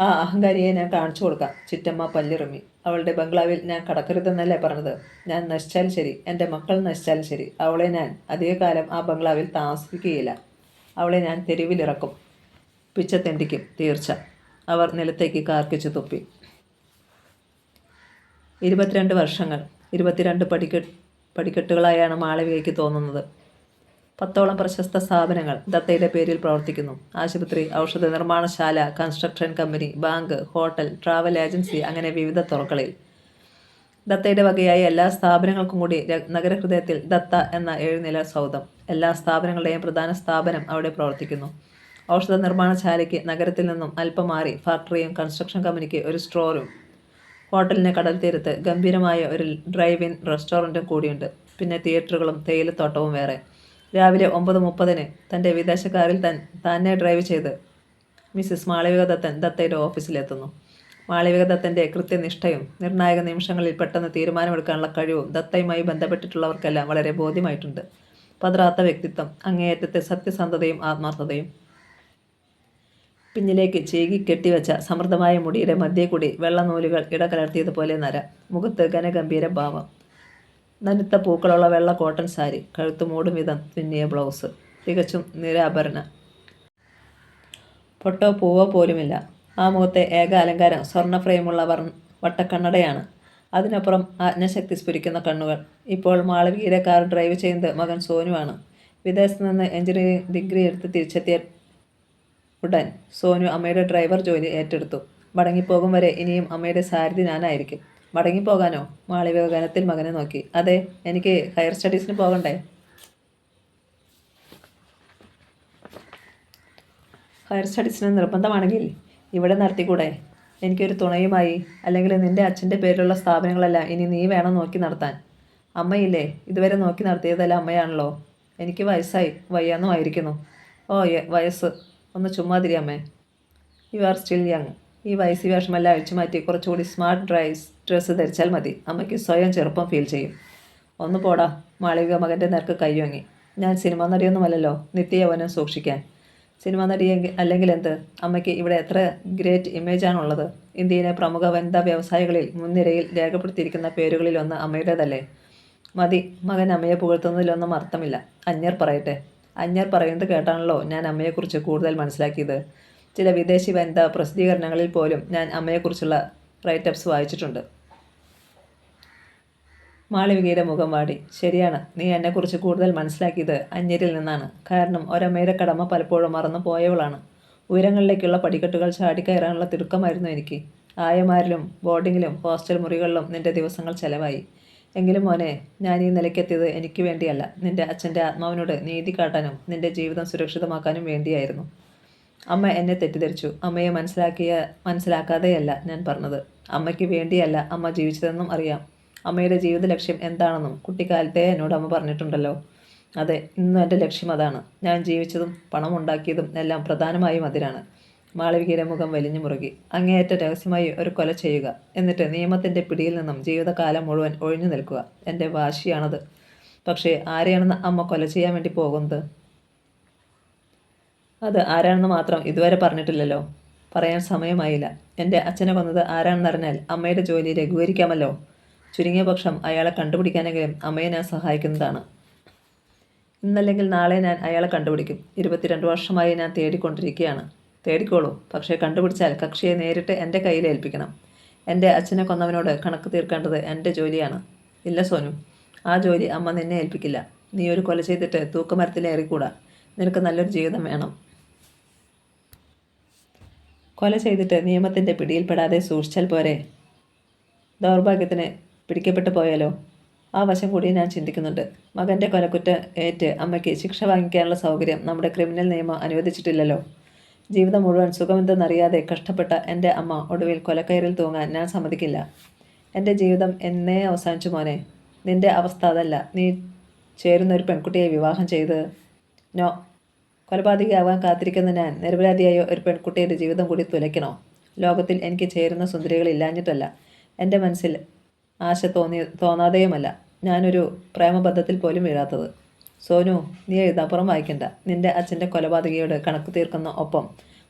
ആ അഹങ്കാരിയെ ഞാൻ കാണിച്ചു കൊടുക്കാം. ചിറ്റമ്മ പല്ലിറുമ്മി. അവളുടെ ബംഗ്ലാവിൽ ഞാൻ കടക്കരുതെന്നല്ലേ പറഞ്ഞത്? ഞാൻ നശിച്ചാലും ശരി, എൻ്റെ മക്കൾ നശിച്ചാലും ശരി, അവളെ ഞാൻ അധികകാലം ആ ബംഗ്ലാവിൽ താമസിപ്പിക്കുകയില്ല. അവളെ ഞാൻ തെരുവിലിറക്കും, പിച്ചത്തെണ്ടിക്കും, തീർച്ച. അവർ നിലത്തേക്ക് കാർക്കിച്ചു തുപ്പി. 22 വർഷങ്ങൾ, 22 പടിക്കെട്ടുകളായാണ് മാളവികയ്ക്ക് തോന്നുന്നത്. 10ഓളം പ്രശസ്ത സ്ഥാപനങ്ങൾ ദത്തയുടെ പേരിൽ പ്രവർത്തിക്കുന്നു. ആശുപത്രി, ഔഷധ നിർമ്മാണശാല, construction company, bank, hotel, travel agency, അങ്ങനെ വിവിധ തുറകളിൽ. ദത്തയുടെ വകയായി എല്ലാ സ്ഥാപനങ്ങൾക്കും കൂടി നഗരഹൃദയത്തിൽ ദത്ത എന്ന 7 നില സൗധം. എല്ലാ സ്ഥാപനങ്ങളുടെയും പ്രധാന സ്ഥാപനം അവിടെ പ്രവർത്തിക്കുന്നു. ഔഷധ നിർമ്മാണശാലയ്ക്ക് നഗരത്തിൽ നിന്നും അല്പം മാറി ഫാക്ടറിയും കൺസ്ട്രക്ഷൻ കമ്പനിക്ക് ഒരു സ്റ്റോറും, ഹോട്ടലിന് കടൽ തീരത്ത് ഗംഭീരമായ ഒരു ഡ്രൈവ് ഇൻ റെസ്റ്റോറൻറ്റും കൂടിയുണ്ട്. പിന്നെ തിയേറ്ററുകളും തേയിലത്തോട്ടവും വേറെ. രാവിലെ 9:30 തൻ്റെ വിദേശ കാറിൽ തന്നെ ഡ്രൈവ് ചെയ്ത് മിസ്സിസ് മാളവിക ദത്തൻ ദത്തയുടെ ഓഫീസിലെത്തുന്നു. മാളവിക ദത്തൻ്റെ കൃത്യനിഷ്ഠയും നിർണായക നിമിഷങ്ങളിൽ പെട്ടെന്ന് തീരുമാനമെടുക്കാനുള്ള കഴിവും ദത്തയുമായി ബന്ധപ്പെട്ടിട്ടുള്ളവർക്കെല്ലാം വളരെ ബോധ്യമായിട്ടുണ്ട്. പതറാത്ത വ്യക്തിത്വം, അങ്ങേയറ്റത്തെ സത്യസന്ധതയും ആത്മാർത്ഥതയും. പിന്നിലേക്ക് ചീകി കെട്ടിവെച്ച സമൃദ്ധമായ മുടിയുടെ മധ്യേ കൂടി വെള്ളനൂലുകൾ ഇടകലർത്തിയതുപോലെ നര. മുഖത്ത് ഘനഗംഭീര ഭാവം. നനുത്ത പൂക്കളുള്ള വെള്ള കോട്ടൺ സാരി, കഴുത്ത് മൂടും വിധം തുന്നിയ ബ്ലൗസ്, തികച്ചും നിരാഭരണ. പൊട്ടോ പൂവോ പോലുമില്ല. ആ മുഖത്തെ ഏക അലങ്കാരം സ്വർണ്ണ ഫ്രെയിമുള്ള വട്ടക്കണ്ണടയാണ്. അതിനപ്പുറം ആജ്ഞാശക്തി സ്ഫുരിക്കുന്ന കണ്ണുകൾ. ഇപ്പോൾ മാളവികയുടെ കാർ ഡ്രൈവ് ചെയ്യുന്നത് മകൻ സോനുവാണ്. വിദേശത്ത് നിന്ന് എഞ്ചിനീയറിംഗ് ഡിഗ്രി എടുത്ത് തിരിച്ചെത്തിയ ഉടൻ സോനു അമ്മയുടെ ഡ്രൈവർ ജോലി ഏറ്റെടുത്തു. മടങ്ങിപ്പോകും വരെ ഇനിയും അമ്മയുടെ സാരഥി ഞാനായിരിക്കും. മടങ്ങിപ്പോകാനോ? മാളവിക ഗനത്തിൽ മകനെ നോക്കി. അതെ, എനിക്ക് ഹയർ സ്റ്റഡീസിന് പോകണ്ടേ? ഹയർ സ്റ്റഡീസിന് നിർബന്ധമാണെങ്കിൽ ഇവിടെ നടത്തിക്കൂടെ? എനിക്കൊരു തുണയുമായി. അല്ലെങ്കിൽ നിൻ്റെ അച്ഛൻ്റെ പേരിലുള്ള സ്ഥാപനങ്ങളെല്ലാം ഇനി നീ വേണം നോക്കി നടത്താൻ. അമ്മയില്ലേ? ഇതുവരെ നോക്കി നടത്തിയതെല്ലാം അമ്മയാണല്ലോ. എനിക്ക് വയസ്സായി, വയ്യാന്നുമായിരിക്കുന്നു. ഓ വയസ്സ്, ഒന്ന് ചുമ്മാതിരി അമ്മേ. You are still young. ഈ വയസ്സി വേഷമെല്ലാം അഴിച്ചുമാറ്റി കുറച്ചുകൂടി സ്മാർട്ട് ഡ്രസ്സ് ധരിച്ചാൽ മതി. അമ്മയ്ക്ക് സ്വയം ചെറുപ്പം ഫീൽ ചെയ്യും. ഒന്ന് പോടാ. മാളവിക മകൻ്റെ നേർക്ക് കൈവാങ്ങി. ഞാൻ സിനിമാ നടിയൊന്നുമല്ലല്ലോ നിത്യയൗവനം സൂക്ഷിക്കാൻ. സിനിമാ നടി അല്ലെങ്കിൽ എന്ത്? അമ്മയ്ക്ക് ഇവിടെ എത്ര ഗ്രേറ്റ് ഇമേജാണുള്ളത്. ഇന്ത്യയിലെ പ്രമുഖ വനിതാ വ്യവസായികളിൽ മുൻനിരയിൽ രേഖപ്പെടുത്തിയിരിക്കുന്ന പേരുകളിലൊന്ന് അമ്മയുടേതല്ലേ? മതി. മകൻ അമ്മയെ പുകഴ്ത്തുന്നതിലൊന്നും അർത്ഥമില്ല. അന്യർ പറയട്ടെ. അന്യർ പറയുന്നത് കേട്ടാണല്ലോ ഞാൻ അമ്മയെക്കുറിച്ച് കൂടുതൽ മനസ്സിലാക്കിയത്. ചില വിദേശി വനിതാ പ്രസിദ്ധീകരണങ്ങളിൽ പോലും ഞാൻ അമ്മയെക്കുറിച്ചുള്ള റൈറ്റപ്സ് വായിച്ചിട്ടുണ്ട്. മാളവികയുടെ മുഖം വാടി. ശരിയാണ്, നീ എന്നെക്കുറിച്ച് കൂടുതൽ മനസ്സിലാക്കിയത് അന്യരിൽ നിന്നാണ്. കാരണം ഒരമ്മയുടെ കടമ പലപ്പോഴും മറന്നു പോയവളാണ്. ഉയരങ്ങളിലേക്കുള്ള പടിക്കെട്ടുകൾ ചാടിക്കയറാനുള്ള തിടുക്കമായിരുന്നു എനിക്ക്. ആയമാരിലും ബോർഡിങ്ങിലും ഹോസ്റ്റൽ മുറികളിലും നിന്റെ ദിവസങ്ങൾ ചെലവായി. എങ്കിലും മോനെ, ഞാൻ ഈ നിലയ്ക്കെത്തിയത് എനിക്ക് വേണ്ടിയല്ല. നിന്റെ അച്ഛൻ്റെ ആത്മാവിനോട് നീതി കാട്ടാനും നിന്റെ ജീവിതം സുരക്ഷിതമാക്കാനും വേണ്ടിയായിരുന്നു. അമ്മ എന്നെ തെറ്റിദ്ധരിച്ചു. അമ്മയെ മനസ്സിലാക്കാതെയല്ല ഞാൻ പറഞ്ഞത്. അമ്മയ്ക്ക് വേണ്ടിയല്ല അമ്മ ജീവിച്ചതെന്നും അറിയാം. അമ്മയുടെ ജീവിത ലക്ഷ്യം എന്താണെന്നും കുട്ടിക്കാലത്തെ എന്നോട് അമ്മ പറഞ്ഞിട്ടുണ്ടല്ലോ. അതെ, ഇന്നും എൻ്റെ ലക്ഷ്യം അതാണ്. ഞാൻ ജീവിച്ചതും പണമുണ്ടാക്കിയതും എല്ലാം പ്രധാനമായും അതിനാണ്. മാളവികയുടെ മുഖം വലിഞ്ഞു മുറുകി. അങ്ങേയറ്റ രഹസ്യമായി ഒരു കൊല ചെയ്യുക, എന്നിട്ട് നിയമത്തിൻ്റെ പിടിയിൽ നിന്നും ജീവിതകാലം മുഴുവൻ ഒഴിഞ്ഞു നിൽക്കുക. എൻ്റെ വാശിയാണത്. പക്ഷേ ആരെയാണെന്ന് അമ്മ കൊല ചെയ്യാൻ വേണ്ടി പോകുന്നത്? അത് ആരാണെന്ന് മാത്രം ഇതുവരെ പറഞ്ഞിട്ടില്ലല്ലോ. പറയാൻ സമയമായില്ല. എൻ്റെ അച്ഛനെ കൊന്നത് ആരാണെന്നറിഞ്ഞാൽ അമ്മയുടെ ജോലി ലഘൂകരിക്കാമല്ലോ. ചുരുങ്ങിയ പക്ഷം അയാളെ കണ്ടുപിടിക്കാനെങ്കിലും അമ്മയെ ഞാൻ സഹായിക്കുന്നതാണ്. ഇന്നല്ലെങ്കിൽ നാളെ ഞാൻ അയാളെ കണ്ടുപിടിക്കും. 22 വർഷമായി ഞാൻ തേടിക്കൊണ്ടിരിക്കുകയാണ്. തേടിക്കോളൂ. പക്ഷേ കണ്ടുപിടിച്ചാൽ കക്ഷിയെ നേരിട്ട് എൻ്റെ കയ്യിൽ ഏൽപ്പിക്കണം. എൻ്റെ അച്ഛനെ കൊന്നവനോട് കണക്ക് തീർക്കേണ്ടത് എൻ്റെ ജോലിയാണ്. ഇല്ല സോനു, ആ ജോലി അമ്മ നിന്നെ ഏൽപ്പിക്കില്ല. നീ ഒരു കൊല ചെയ്തിട്ട് തൂക്കുമരത്തിലേറിക്കൂടാ. നിനക്ക് നല്ലൊരു ജീവിതം വേണം. കൊല ചെയ്തിട്ട് നിയമത്തിൻ്റെ പിടിയിൽപ്പെടാതെ സൂക്ഷിച്ചാൽ പോരെ? ദൗർഭാഗ്യത്തിന് പിടിക്കപ്പെട്ടു പോയാലോ? ആ വശം കൂടി ഞാൻ ചിന്തിക്കുന്നുണ്ട്. മകൻ്റെ കൊലക്കുറ്റം ഏറ്റ് അമ്മയ്ക്ക് ശിക്ഷ വാങ്ങിക്കാനുള്ള സൗകര്യം നമ്മുടെ ക്രിമിനൽ നിയമം അനുവദിച്ചിട്ടില്ലല്ലോ. ജീവിതം മുഴുവൻ സുഖമെന്തെന്നറിയാതെ കഷ്ടപ്പെട്ട എൻ്റെ അമ്മ ഒടുവിൽ കൊലക്കയറിൽ തൂങ്ങാൻ ഞാൻ സമ്മതിക്കില്ല. എൻ്റെ ജീവിതം എന്നേ അവസാനിച്ചു മോനെ. നിന്റെ അവസ്ഥ അതല്ല. നീ ചേരുന്ന ഒരു പെൺകുട്ടിയെ വിവാഹം ചെയ്ത്. നോ. കൊലപാതകയാവാൻ കാത്തിരിക്കുന്ന ഞാൻ നിരപരാധിയായ ഒരു പെൺകുട്ടിയുടെ ജീവിതം കൂടി തുലയ്ക്കണോ? ലോകത്തിൽ എനിക്ക് ചേരുന്ന സുന്ദരികളില്ലാഞ്ഞിട്ടല്ല, എൻ്റെ മനസ്സിൽ ആശ തോന്നാതെയുമല്ല ഞാനൊരു പ്രേമബദ്ധത്തിൽ പോലും വീഴാത്തത്. സോനു, നീ എഴുതാപ്പുറം വായിക്കണ്ട. നിന്റെ അച്ഛൻ്റെ കൊലപാതകയോട് കണക്ക് തീർക്കുന്ന ഒപ്പം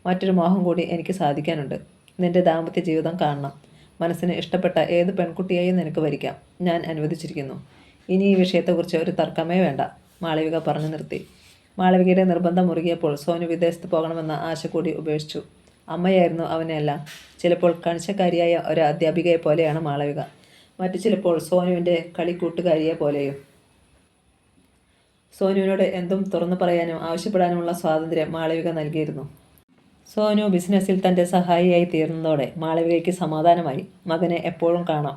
മറ്റൊരു മോഹം കൂടി എനിക്ക് സാധിക്കാനുണ്ട്. നിന്റെ ദാമ്പത്യ ജീവിതം കാണണം. മനസ്സിന് ഇഷ്ടപ്പെട്ട ഏത് പെൺകുട്ടിയെയും നിനക്ക് വരിക്കാം. ഞാൻ അനുവദിച്ചിരിക്കുന്നു. ഇനി ഈ വിഷയത്തെക്കുറിച്ച് ഒരു തർക്കമേ വേണ്ട, മാളവിക പറഞ്ഞു നിർത്തി. മാളവികയുടെ നിർബന്ധം മുറുകിയപ്പോൾ സോനു വിദേശത്ത് പോകണമെന്ന ആശ കൂടി ഉപേക്ഷിച്ചു. അമ്മയായിരുന്നു അവനെല്ലാം. ചിലപ്പോൾ കണിശക്കാരിയായ ഒരു അധ്യാപികയെ പോലെയാണ് മാളവിക, മറ്റു ചിലപ്പോൾ സോനുവിൻ്റെ കളിക്കൂട്ടുകാരിയെ പോലെയും. സോനുവിനോട് എന്തും തുറന്നു പറയാനും ആവശ്യപ്പെടാനുമുള്ള സ്വാതന്ത്ര്യം മാളവിക നൽകിയിരുന്നു. സോനു ബിസിനസ്സിൽ തൻ്റെ സഹായിയായി തീർന്നതോടെ മാളവികയ്ക്ക് സമാധാനമായി. മകനെ എപ്പോഴും കാണാം.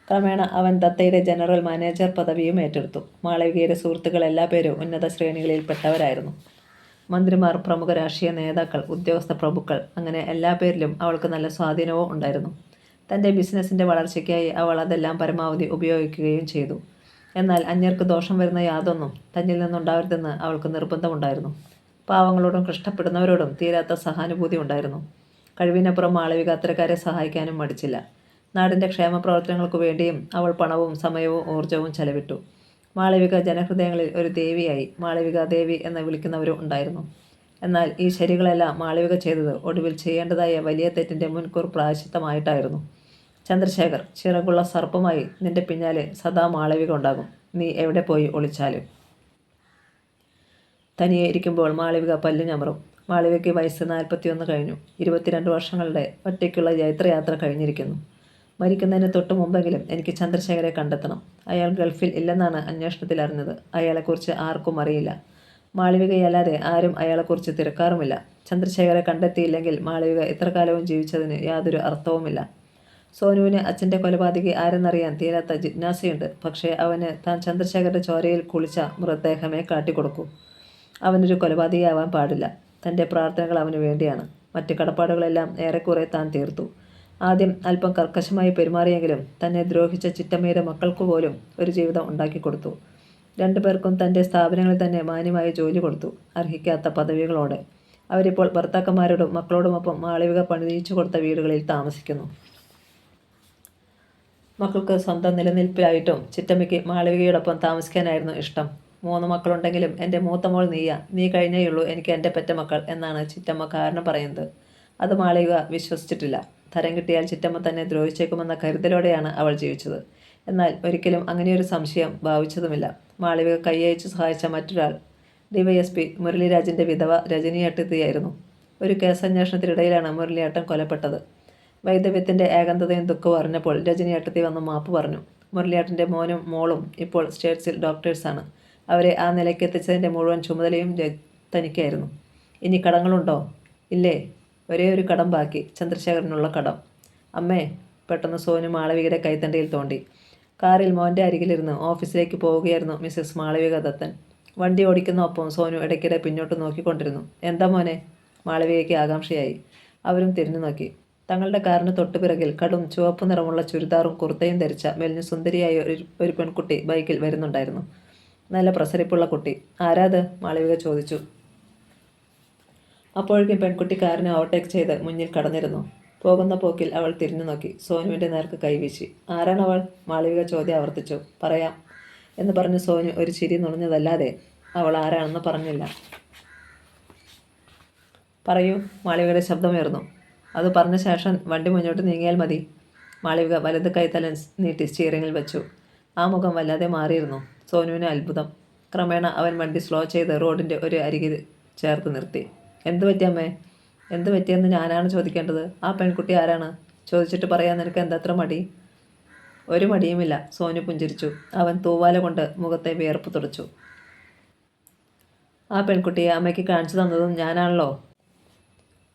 ക്രമേണ അവൻ ദത്തയുടെ ജനറൽ മാനേജർ പദവിയും ഏറ്റെടുത്തു. മാളവികയുടെ സുഹൃത്തുക്കൾ എല്ലാ പേരും ഉന്നത ശ്രേണികളിൽപ്പെട്ടവരായിരുന്നു. മന്ത്രിമാർ, പ്രമുഖ രാഷ്ട്രീയ നേതാക്കൾ, ഉദ്യോഗസ്ഥ പ്രഭുക്കൾ, അങ്ങനെ എല്ലാ പേരിലും അവൾക്ക് നല്ല സ്വാധീനവും ഉണ്ടായിരുന്നു. തൻ്റെ ബിസിനസ്സിൻ്റെ വളർച്ചയ്ക്കായി അവൾ അതെല്ലാം പരമാവധി ഉപയോഗിക്കുകയും ചെയ്തു. എന്നാൽ അന്യർക്ക് ദോഷം വരുന്ന യാതൊന്നും തന്നിൽ നിന്നുണ്ടാവരുതെന്ന് അവൾക്ക് നിർബന്ധമുണ്ടായിരുന്നു. പാവങ്ങളോടും കഷ്ടപ്പെടുന്നവരോടും തീരാത്ത സഹാനുഭൂതി ഉണ്ടായിരുന്നു. കഴിവിനപ്പുറം മാളവിക അത്തരക്കാരെ സഹായിക്കാനും മടിച്ചില്ല. നാടിൻ്റെ ക്ഷേമ പ്രവർത്തനങ്ങൾക്കു വേണ്ടിയും അവൾ പണവും സമയവും ഊർജവും ചെലവിട്ടു. മാളവിക ജനഹൃദയങ്ങളിൽ ഒരു ദേവിയായി. മാളവിക ദേവി എന്ന് വിളിക്കുന്നവരും ഉണ്ടായിരുന്നു. എന്നാൽ ഈ ശരികളെല്ലാം മാളവിക ചെയ്തത് ഒടുവിൽ ചെയ്യേണ്ടതായ വലിയ തെറ്റിൻ്റെ മുൻകൂർ പ്രായശ്ചിത്തമായിട്ടായിരുന്നു. ചന്ദ്രശേഖർ, ചിറകുള്ള സർപ്പമായി നിന്റെ പിന്നാലെ സദാ മാളവിക ഉണ്ടാകും. നീ എവിടെ പോയി ഒളിച്ചാലും. തനിയെ ഇരിക്കുമ്പോൾ മാളവിക പല്ലു ഞമറും. മാളവികയ്ക്ക് വയസ്സ് 41 കഴിഞ്ഞു. 22 വർഷങ്ങളുടെ ഒറ്റയ്ക്കുള്ള ജൈത്രയാത്ര കഴിഞ്ഞിരിക്കുന്നു. മരിക്കുന്നതിന് തൊട്ടു മുമ്പെങ്കിലും എനിക്ക് ചന്ദ്രശേഖരെ കണ്ടെത്തണം. അയാൾ ഗൾഫിൽ ഇല്ലെന്നാണ് അന്വേഷണത്തിൽ അറിഞ്ഞത്. അയാളെക്കുറിച്ച് ആർക്കും അറിയില്ല. മാളവികയല്ലാതെ ആരും അയാളെക്കുറിച്ച് തിരക്കാറുമില്ല. ചന്ദ്രശേഖരെ കണ്ടെത്തിയില്ലെങ്കിൽ മാളവിക ഇത്ര കാലവും ജീവിച്ചതിന് യാതൊരു അർത്ഥവുമില്ല. സോനുവിന് അച്ഛൻ്റെ കൊലപാതകി ആരെന്നറിയാൻ തീരാത്ത ജിജ്ഞാസയുണ്ട്. പക്ഷേ അവന് താൻ ചന്ദ്രശേഖരുടെ ചോരയിൽ കുളിച്ച മൃതദേഹമേ കാട്ടിക്കൊടുക്കൂ. അവനൊരു കൊലപാതകയാവാൻ പാടില്ല. തൻ്റെ പ്രാർത്ഥനകൾ അവന് വേണ്ടിയാണ്. മറ്റ് കടപ്പാടുകളെല്ലാം ഏറെക്കുറെ താൻ തീർത്തു. ആദ്യം അല്പം കർക്കശമായി പെരുമാറിയെങ്കിലും തന്നെ ദ്രോഹിച്ച ചിറ്റമ്മയുടെ മക്കൾക്കു പോലും ഒരു ജീവിതം ഉണ്ടാക്കിക്കൊടുത്തു. 2 പേർക്കും തൻ്റെ സ്ഥാപനങ്ങളിൽ തന്നെ മാന്യമായ ജോലി കൊടുത്തു, അർഹിക്കാത്ത പദവികളോടെ. അവരിപ്പോൾ ഭർത്താക്കന്മാരോടും മക്കളോടുമൊപ്പം മാളവിക പണിതിച്ചു കൊടുത്ത വീടുകളിൽ താമസിക്കുന്നു. മക്കൾക്ക് സ്വന്തം നിലനിൽപ്പിലായിട്ടും ചിറ്റമ്മയ്ക്ക് മാളവികയോടൊപ്പം താമസിക്കാനായിരുന്നു ഇഷ്ടം. 3 മക്കളുണ്ടെങ്കിലും എൻ്റെ മൂത്ത മോൾ നീയാ. നീ കഴിഞ്ഞേയുള്ളൂ എനിക്ക് എൻ്റെ പെറ്റ മക്കൾ എന്നാണ് ചിറ്റമ്മ കാരണം പറയുന്നത്. അത് മാളവിക വിശ്വസിച്ചിട്ടില്ല. തരം കിട്ടിയാൽ ചിറ്റമ്മ തന്നെ ദ്രോഹിച്ചേക്കുമെന്ന കരുതലോടെയാണ് അവൾ ജീവിച്ചത്. എന്നാൽ ഒരിക്കലും അങ്ങനെയൊരു സംശയം ഭാവിച്ചതുമില്ല. മാളവിക കൈയയച്ചു സഹായിച്ച മറ്റൊരാൾ DYSP മുരളിരാജിൻ്റെ വിധവ രജനിയേട്ടത്തിയായിരുന്നു. ഒരു കേസന്വേഷണത്തിനിടയിലാണ് മുരളിയേട്ടൻ കൊലപ്പെട്ടത്. വൈദവ്യത്തിൻ്റെ ഏകാന്തതയും ദുഃഖവും അറിഞ്ഞപ്പോൾ രജനിയേട്ടത്തി വന്ന് മാപ്പ് പറഞ്ഞു. മുരളിയേട്ടൻ്റെ മോനും മോളും ഇപ്പോൾ സ്റ്റേറ്റ്സിൽ ഡോക്ടേഴ്സാണ്. അവരെ ആ നിലയ്ക്ക് എത്തിച്ചതിൻ്റെ മുഴുവൻ ചുമതലയും തനിക്കായിരുന്നു. ഇനി കടങ്ങളുണ്ടോ? ഇല്ലേ, ഒരേ ഒരു കടം ബാക്കി, ചന്ദ്രശേഖരനുള്ള കടം. അമ്മേ, പെട്ടെന്ന് സോനു മാളവികയുടെ കൈത്തണ്ടയിൽ തോണ്ടി. കാറിൽ മോൻ്റെ അരികിലിരുന്ന് ഓഫീസിലേക്ക് പോവുകയായിരുന്നു മിസ്സസ് മാളവിക ദത്തൻ. വണ്ടി ഓടിക്കുന്ന ഒപ്പം സോനു ഇടയ്ക്കിടെ പിന്നോട്ട് നോക്കിക്കൊണ്ടിരുന്നു. എന്താ മോനെ? മാളവികയ്ക്ക് ആകാംക്ഷയായി. അവരും തിരിഞ്ഞു നോക്കി. തങ്ങളുടെ കാറിന് തൊട്ടുപിറകിൽ കടും ചുവപ്പ് നിറമുള്ള ചുരിദാറും കുർത്തയും ധരിച്ച മെലിഞ്ഞ സുന്ദരിയായ ഒരു പെൺകുട്ടി ബൈക്കിൽ വരുന്നുണ്ടായിരുന്നു. നല്ല പ്രസരിപ്പുള്ള കുട്ടി. ആരാത്? മാളവിക ചോദിച്ചു. അപ്പോഴേക്കും പെൺകുട്ടി കാറിനെ ഓവർടേക്ക് ചെയ്ത് മുന്നിൽ കടന്നിരുന്നു. പോകുന്ന പോക്കിൽ അവൾ തിരിഞ്ഞു നോക്കി. സോനുവിൻ്റെ നേർക്ക് കൈവീശി. ആരാണവൾ? മാളവിക ചോദ്യം ആവർത്തിച്ചു. പറയാം എന്ന് പറഞ്ഞ് സോനു ഒരു ചിരി നുണഞ്ഞതല്ലാതെ അവൾ ആരാണെന്ന് പറഞ്ഞില്ല. പറയൂ, മാളവികയുടെ ശബ്ദമുയർന്നു. അത് പറഞ്ഞ ശേഷം വണ്ടി മുന്നോട്ട് നീങ്ങിയാൽ മതി. മാളവിക വലത് കൈ തല നീട്ടി സ്റ്റിയറിങ്ങിൽ വെച്ചു. ആ മുഖം വല്ലാതെ മാറിയിരുന്നു. സോനുവിന് അത്ഭുതം. ക്രമേണ അവൻ വണ്ടി സ്ലോ ചെയ്ത് റോഡിൻ്റെ ഒരു അരികിൽ ചേർത്ത് നിർത്തി. എന്ത് പറ്റിയമ്മേ? എന്ത് പറ്റിയെന്ന് ഞാനാണ് ചോദിക്കേണ്ടത്. ആ പെൺകുട്ടി ആരാണ്? ചോദിച്ചിട്ട് പറയാൻ നിനക്ക് എന്തത്ര മടി? ഒരു മടിയുമില്ല, സോനു പുഞ്ചിരിച്ചു. അവൻ തൂവാല കൊണ്ട് മുഖത്തെ വിയർപ്പ് തുടച്ചു. ആ പെൺകുട്ടിയെ അമ്മയ്ക്ക് കാണിച്ചു തന്നതും ഞാനാണല്ലോ.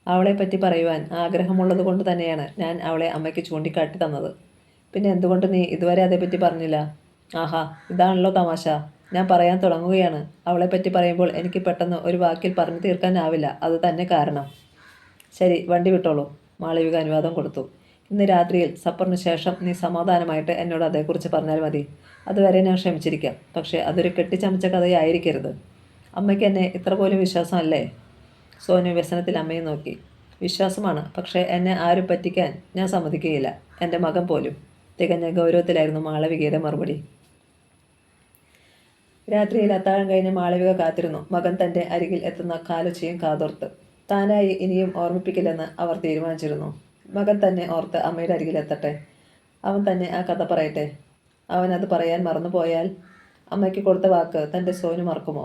അവളെപ്പറ്റി പറയുവാൻ ആഗ്രഹമുള്ളത് കൊണ്ട് തന്നെയാണ് ഞാൻ അവളെ അമ്മയ്ക്ക് ചൂണ്ടിക്കാട്ടി തന്നത്. പിന്നെ എന്തുകൊണ്ട് നീ ഇതുവരെ അതേപ്പറ്റി പറഞ്ഞില്ല? ആഹാ, ഇതാണല്ലോ തമാശ. ഞാൻ പറയാൻ തുടങ്ങുകയാണ്. അവളെപ്പറ്റി പറയുമ്പോൾ എനിക്ക് പെട്ടെന്ന് ഒരു വാക്കിൽ പറഞ്ഞു തീർക്കാനാവില്ല. അത് തന്നെ കാരണം. ശരി, വണ്ടി വിട്ടോളൂ. മാളവിക അനുവാദം കൊടുത്തു. ഇന്ന് രാത്രിയിൽ സപ്പറിന് ശേഷം നീ സമാധാനമായിട്ട് എന്നോട് അതേക്കുറിച്ച് പറഞ്ഞാൽ മതി. അതുവരെ ഞാൻ ക്ഷമിച്ചിരിക്കാം. പക്ഷേ അതൊരു കെട്ടിച്ചമച്ച കഥയായിരിക്കരുത്. അമ്മയ്ക്ക് എന്നെ ഇത്ര പോലും വിശ്വാസമല്ലേ? സോനു വ്യസനത്തിൽ അമ്മയെ നോക്കി. വിശ്വാസമാണ്, പക്ഷേ എന്നെ ആരും പറ്റിക്കാൻ ഞാൻ സമ്മതിക്കുകയില്ല. എൻ്റെ മകൻ പോലും. തികഞ്ഞ ഗൗരവത്തിലായിരുന്നു മാളവികയുടെ മറുപടി. രാത്രിയിൽ അത്താഴം കഴിഞ്ഞ് മാളവിക കാത്തിരുന്നു. മകൻ തൻ്റെ അരികിൽ എത്തുന്ന കാലൊച്ചയും കാതോർത്ത്. താനായി ഇനിയും ഓർമ്മിപ്പിക്കില്ലെന്ന് അവർ തീരുമാനിച്ചിരുന്നു. മകൻ തന്നെ ഓർത്ത് അമ്മയുടെ അരികിലെത്തട്ടെ. അവൻ തന്നെ ആ കഥ പറയട്ടെ. അവൻ അത് പറയാൻ മറന്നുപോയാൽ അമ്മയ്ക്ക് കൊടുത്ത വാക്ക് തൻ്റെ സോനു മറക്കുമോ?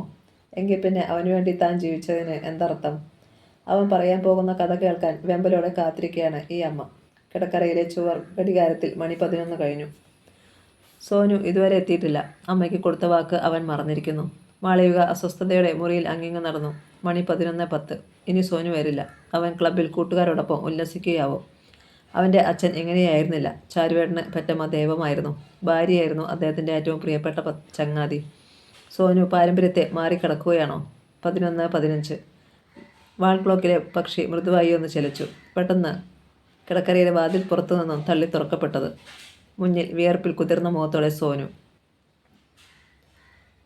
എങ്കിൽ പിന്നെ അവന് വേണ്ടി താൻ ജീവിച്ചതിന് എന്തർത്ഥം? അവൻ പറയാൻ പോകുന്ന കഥ കേൾക്കാൻ വെമ്പലോടെ കാത്തിരിക്കുകയാണ് ഈ അമ്മ. കിടക്കറയിലെ ചുവർ ഘടികാരത്തിൽ മണി 11 കഴിഞ്ഞു. സോനു ഇതുവരെ എത്തിയിട്ടില്ല. അമ്മയ്ക്ക് കൊടുത്ത വാക്ക് അവൻ മറന്നിരിക്കുന്നു. മാളവിക അസ്വസ്ഥതയോടെ മുറിയിൽ അങ്ങിങ്ങ് നടന്നു. മണി 11:10. ഇനി സോനു വരില്ല. അവൻ ക്ലബിൽ കൂട്ടുകാരോടൊപ്പം ഉല്ലസിക്കുകയാവും. അവൻ്റെ അച്ഛൻ ഇങ്ങനെയായിരുന്നില്ല. ചാരുവേട്ടന് പെറ്റമ്മ ദൈവമായിരുന്നു. ഭാര്യയായിരുന്നു അദ്ദേഹത്തിൻ്റെ ഏറ്റവും പ്രിയപ്പെട്ട ചങ്ങാതി. സോനു പാരമ്പര്യത്തെ മാറിക്കിടക്കുകയാണോ? 11:15. വാൾ ക്ലോക്കിലെ പക്ഷി മൃദുവായി ഒന്ന് ചലിച്ചു. പെട്ടെന്ന് കിടക്കരയിലെ വാതിൽ പുറത്തു നിന്നും തള്ളി തുറക്കപ്പെട്ടത്. മുന്നിൽ വിയർപ്പിൽ കുതിർന്ന മുഖത്തോടെ സോനു.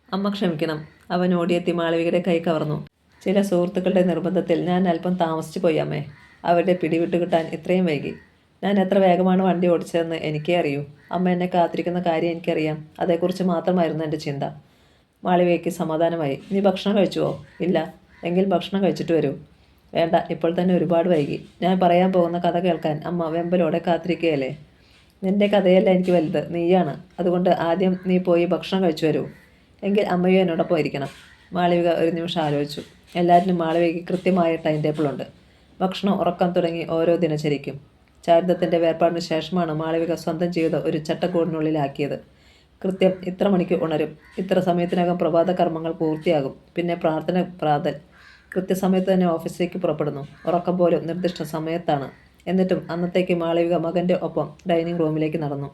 അമ്മ ക്ഷമിക്കണം. അവൻ ഓടിയെത്തി മാളവികയുടെ കൈ കവർന്നു. ചില സുഹൃത്തുക്കളുടെ നിർബന്ധത്തിൽ ഞാൻ അല്പം താമസിച്ചു പോയി അമ്മേ. അവരുടെ പിടിവിട്ട് കിട്ടാൻ ഇത്രയും വൈകി. ഞാൻ എത്ര വേഗമാണ് വണ്ടി ഓടിച്ചതെന്ന് എനിക്കേ അറിയൂ. അമ്മ എന്നെ കാത്തിരിക്കുന്ന കാര്യം എനിക്കറിയാം. അതേക്കുറിച്ച് മാത്രമായിരുന്നു എൻ്റെ ചിന്ത. മാളവികയ്ക്ക് സമാധാനമായി. നീ ഭക്ഷണം കഴിച്ചുവോ? ഇല്ല. എങ്കിൽ ഭക്ഷണം കഴിച്ചിട്ട് വരൂ. വേണ്ട, ഇപ്പോൾ തന്നെ ഒരുപാട് വൈകി. ഞാൻ പറയാൻ പോകുന്ന കഥ കേൾക്കാൻ അമ്മ വെമ്പലോടെ കാത്തിരിക്കുകയല്ലേ? നിന്റെ കഥയല്ല എനിക്ക് വലുത്, നീയാണ്. അതുകൊണ്ട് ആദ്യം നീ പോയി ഭക്ഷണം കഴിച്ചു വരൂ. എങ്കിൽ അമ്മയോ എന്നോടൊപ്പം ഇരിക്കണം. മാളവിക ഒരു നിമിഷം ആലോചിച്ചു. എല്ലാറ്റിനും മാളവികയ്ക്ക് കൃത്യമായ ടൈം ടേബിളുണ്ട്. ഭക്ഷണം, ഉറക്കം തുടങ്ങി ഓരോ ദിനചര്യക്കും. ചാരിത്രത്തിൻ്റെ വേർപാടിന് ശേഷമാണ് മാളവിക സ്വന്തം ജീവിതം ഒരു ചട്ടക്കൂടിനുള്ളിലാക്കിയത്. കൃത്യം ഇത്ര മണിക്ക് ഉണരും, ഇത്ര സമയത്തിനകം പ്രഭാത കർമ്മങ്ങൾ പൂർത്തിയാകും, പിന്നെ പ്രാർത്ഥന, പ്രാതൽ. കൃത്യസമയത്ത് തന്നെ ഓഫീസിലേക്ക് പുറപ്പെടുന്നു. ഉറക്കം പോലും നിർദ്ദിഷ്ട സമയത്താണ്. എന്നിട്ടും അന്നത്തേക്ക് മാളവിക മകൻ്റെ ഒപ്പം ഡൈനിങ് റൂമിലേക്ക് നടന്നു.